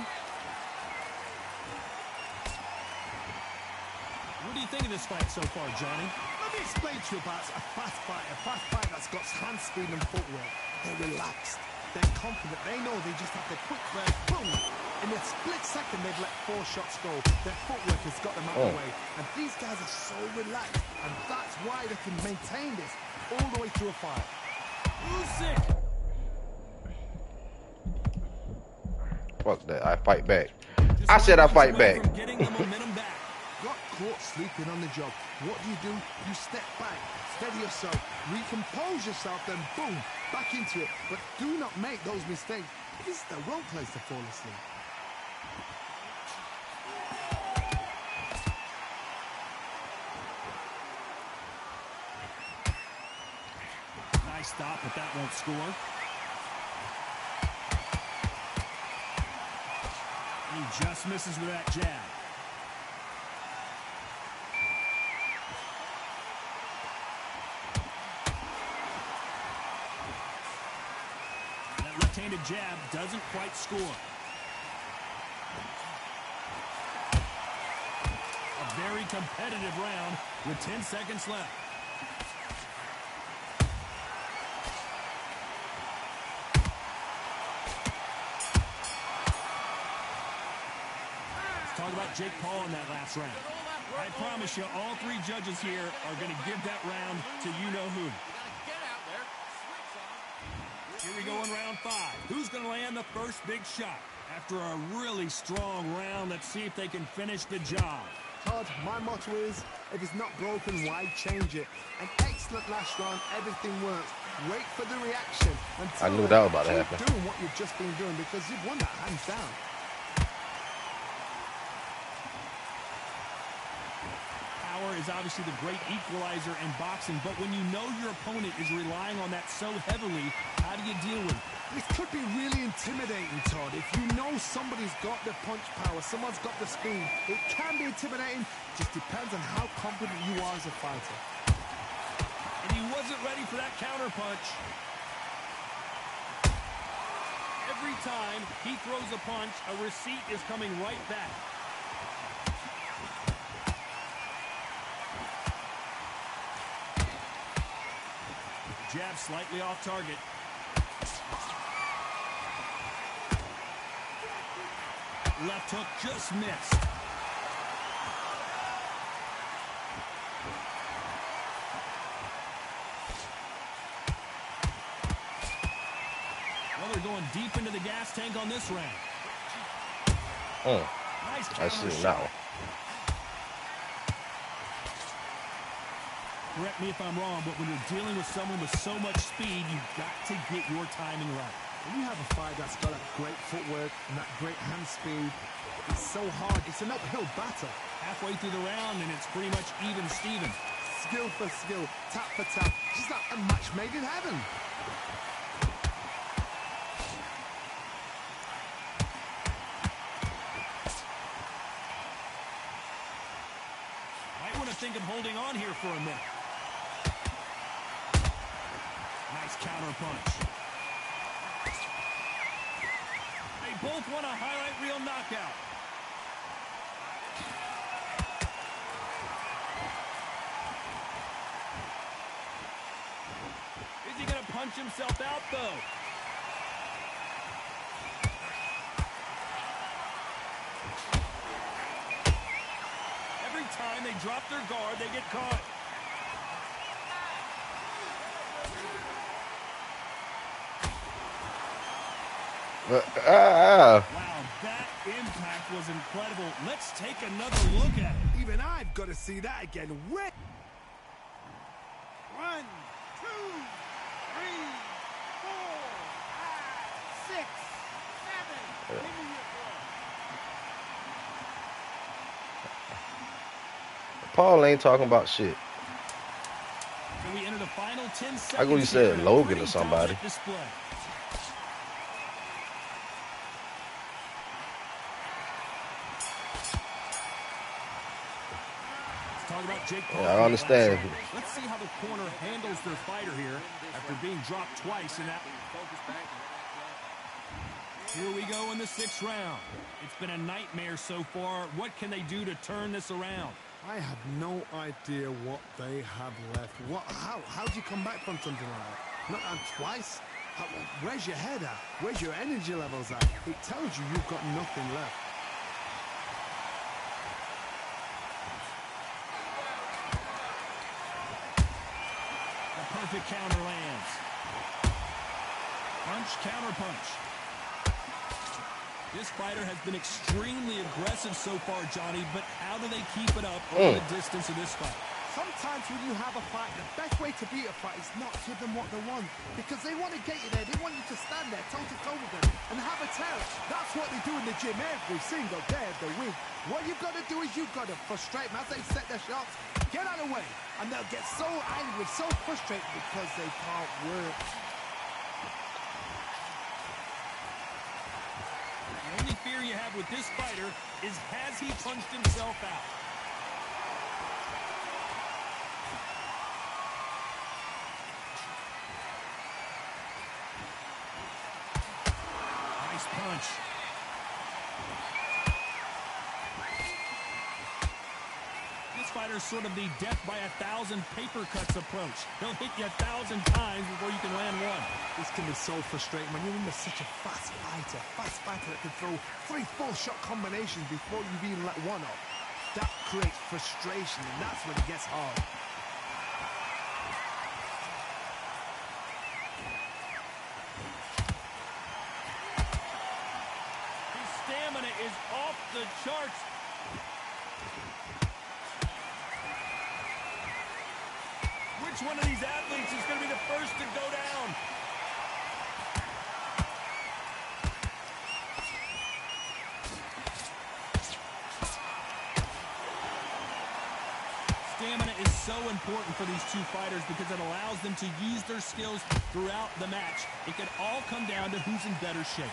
What do you think of this fight so far, Johnny? Let me explain to you about a fast fighter that's got hand speed and footwork. They're relaxed. They're confident. They know they just have to quick burst, boom. In a split second, they've let 4 shots go. Their footwork has got them out of the way. And these guys are so relaxed. And that's why they can maintain this all the way through a fight. Usyk. Fuck that. I fight back. I said I fight back. From getting the momentum back. Got caught sleeping on the job. What do? You step back, steady yourself, recompose yourself, then boom, back into it. But do not make those mistakes. This is the wrong place to fall asleep. Nice stop, but that won't score. He just misses with that jab. right-handed jab doesn't quite score. A very competitive round with 10 seconds left. Let's talk about Jake Paul in that last round. I promise you, all three judges here are going to give that round to you-know-who. Here we go in round 5. Who's going to land the first big shot? After a really strong round, let's see if they can finish the job. Todd, my motto is, if it's not broken, why change it? An excellent last round, everything works. Wait for the reaction. I knew that was about to happen. Keep doing what you've just been doing because you've won that hands down. Power is obviously the great equalizer in boxing, but when you know your opponent is relying on that so heavily, how do you deal with it? This could be really intimidating, Todd. If you know somebody's got the punch power, someone's got the speed, it can be intimidating. Just depends on how confident you are as a fighter. And he wasn't ready for that counter punch. Every time he throws a punch, a receipt is coming right back. Jab slightly off target. Left hook just missed. Well, they're going deep into the gas tank on this round. Nice I counter see shot. now. Correct me if I'm wrong, but when you're dealing with someone with so much speed, you've got to get your timing right. When you have a fight that's got that great footwork and that great hand speed, it's so hard. It's an uphill battle. Halfway through the round, and it's pretty much even Steven. Skill for skill, tap for tap. Just like a match made in heaven. Might want to think of holding on here for a minute. Nice counter punch. They both want a highlight reel knockout. Is he going to punch himself out, though? Every time they drop their guard, they get caught. Wow, that impact was incredible. Let's take another look at it. Even I've got to see that again. Wait. 1, 2, 3, 4, 5, 6, 7. Give me your blood. Paul ain't talking about shit. So we enter the final 10 seconds. I go you said here. Logan Pretty or somebody. dominant display. Talk about Jake Paul. Yeah, I understand. Let's see how the corner handles their fighter here after being dropped twice in that. Here we go in the 6th round. It's been a nightmare so far. What can they do to turn this around? I have no idea what they have left. How do you come back from something like that? Not twice? Where's your head at? Where's your energy levels at? It tells you you've got nothing left. The perfect counter lands. Punch, counter punch. This fighter has been extremely aggressive so far, Johnny, but how do they keep it up over the distance of this fight? Sometimes when you have a fight, the best way to beat a fight is not give them what they want. Because they want to get you there. They want you to stand there toe-to-toe with them and have a tear. That's what they do in the gym every single day of the week. What you've got to do is you've got to frustrate them as they set their shots. Get out of the way. And they'll get so angry, so frustrated because they can't work. The only fear you have with this fighter is, has he punched himself out? Nice punch. This fighter's sort of the death by 1,000 paper cuts approach. He'll hit you 1,000 times before you can land one. This can be so frustrating when you're under such a fast fighter that can throw 3 full-shot combinations before you've even let one off. That creates frustration, and that's when it gets hard. His stamina is off the charts. Which one of these athletes is going to be the first to go down? Stamina is so important for these two fighters because it allows them to use their skills throughout the match. It can all come down to who's in better shape.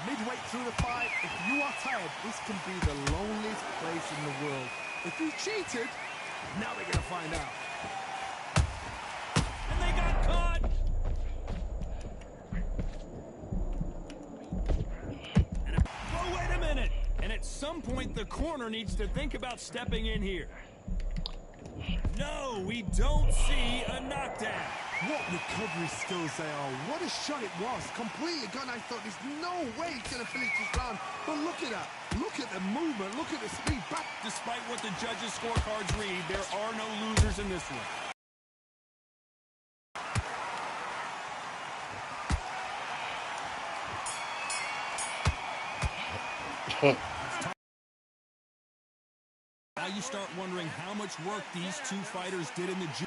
Midway through the fight, if you are tired, this can be the loneliest place in the world. If you cheated, now we're going to find out. And they got caught. Oh, wait a minute. And at some point, the corner needs to think about stepping in here. No, we don't see a knockdown. What recovery skills they are. What a shot it was. Completely gone. I thought there's no way he's going to finish this round. But look at that. Look at the movement. Look at the speed back. Despite what the judges' scorecards read, there are no losers in this one. Now you start wondering how much work these two fighters did in the gym.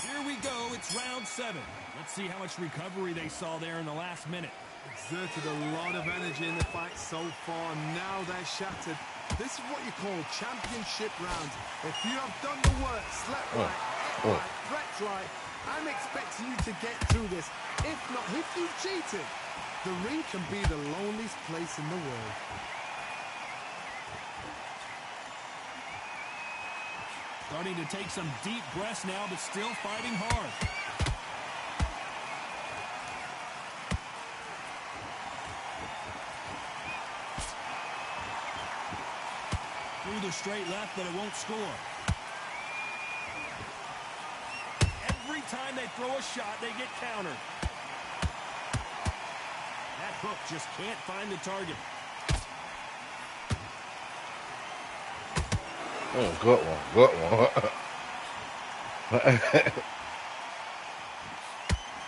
Here we go, it's round 7. Let's see how much recovery they saw there in the last minute. Exerted a lot of energy in the fight so far. Now they're shattered. This is what you call championship rounds. If you have done the work, slept right, ate right, prepped right, I'm expecting you to get through this. If not, if you've cheated, the ring can be the loneliest place in the world. Starting to take some deep breaths now, but still fighting hard. Through the straight left, but it won't score. Every time they throw a shot, they get countered. That hook just can't find the target. Oh, good one, good one.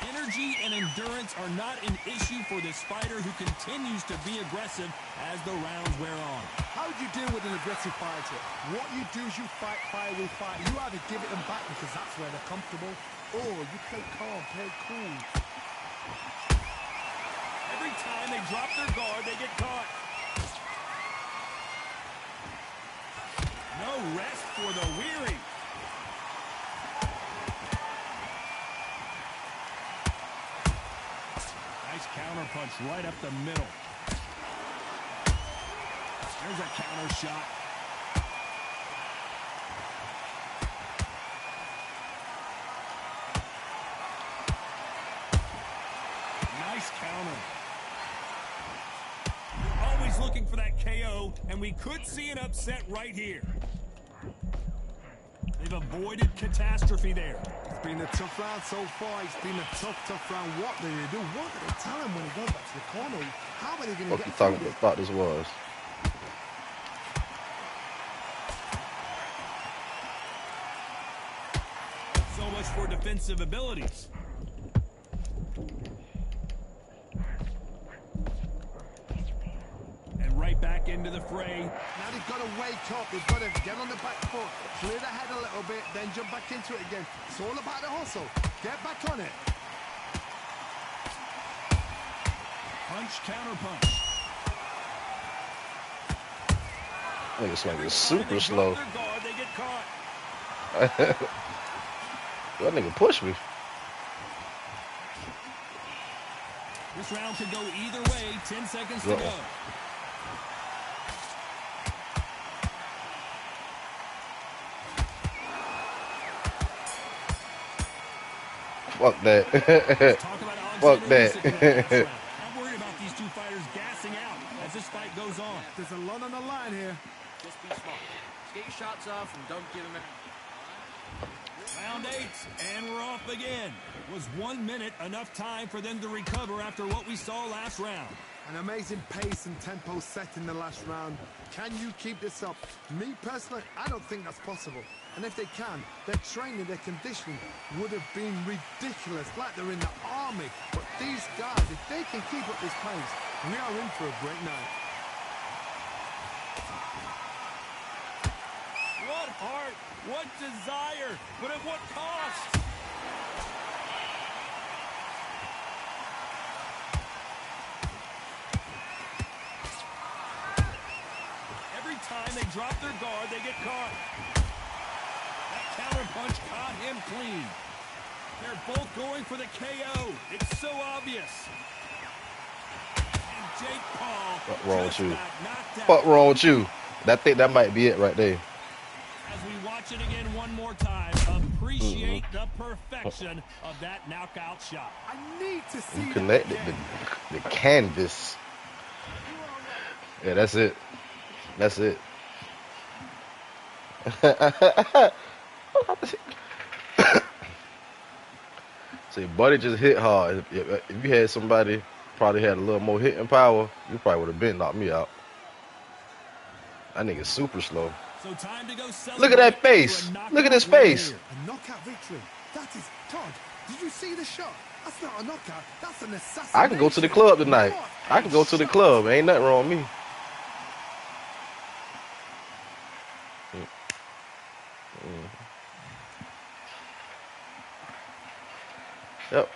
Energy and endurance are not an issue for this fighter who continues to be aggressive as the rounds wear on. How do you deal with an aggressive fighter? What you do is you fight fire with fire. You either give it them back because that's where they're comfortable, or you play calm, play cool. Every time they drop their guard, they get caught. No rest for the weary. Nice counter punch right up the middle. There's a counter shot. Nice counter. You're always looking for that KO, and we could see an upset right here. They've avoided catastrophe there. It's been a tough round so far. It's been a tough round. What do they do? What do they tell him when he goes back to the corner? How are they going to What get you through talking this? about this was? So much for defensive abilities. And right back into the fray. Now they've got to wake up. They've got to get on the back foot, clear the head a little bit, then jump back into it again. It's all about the hustle. Get back on it. Punch, counter punch. Nigga swing is Every time super they slow. drop their guard, they get caught. That nigga pushed me. This round could go either way. 10 seconds to Uh-oh. go. Fuck that. Talk about Fuck into the last that. round. I'm worried about these two fighters gassing out as this fight goes on. There's a lot on the line here. Just be smart. Just get your shots off and don't give him any. Round 8, and we're off again. Was 1 minute enough time for them to recover after what we saw last round? An amazing pace and tempo set in the last round. Can you keep this up? Me personally, I don't think that's possible. And if they can, their training, their conditioning would have been ridiculous, like they're in the army. But these guys, if they can keep up this pace, we are in for a great night. What heart, what desire, but at what cost? Every time they drop their guard, they get caught. That counter punch caught him clean. They're both going for the KO. It's so obvious. And Jake Paul What wrong with just you? got knocked out. Fuck wrong with you? I think that might be it right there. As we watch it again one more time, appreciate the perfection of that knockout shot. I need to see that Connected again. the canvas. Yeah, that's it. That's it. See, Buddy just hit hard. If you had somebody probably had a little more hitting power, you probably would have been knocked me out. That nigga's super slow. So time to go Look at that celebrate face. for a Look at his knockout win face. here. A knockout victory. That is, Todd, did you see the shot? That's not a knockout. That's an assassination. I can go to the club tonight. What I can a go to the shot. club. Ain't nothing wrong with me. Yep.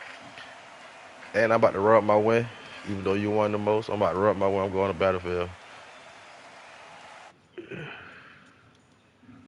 And I'm about to rub my win. Even though you won the most, I'm about to rub my win. I'm going to Battlefield.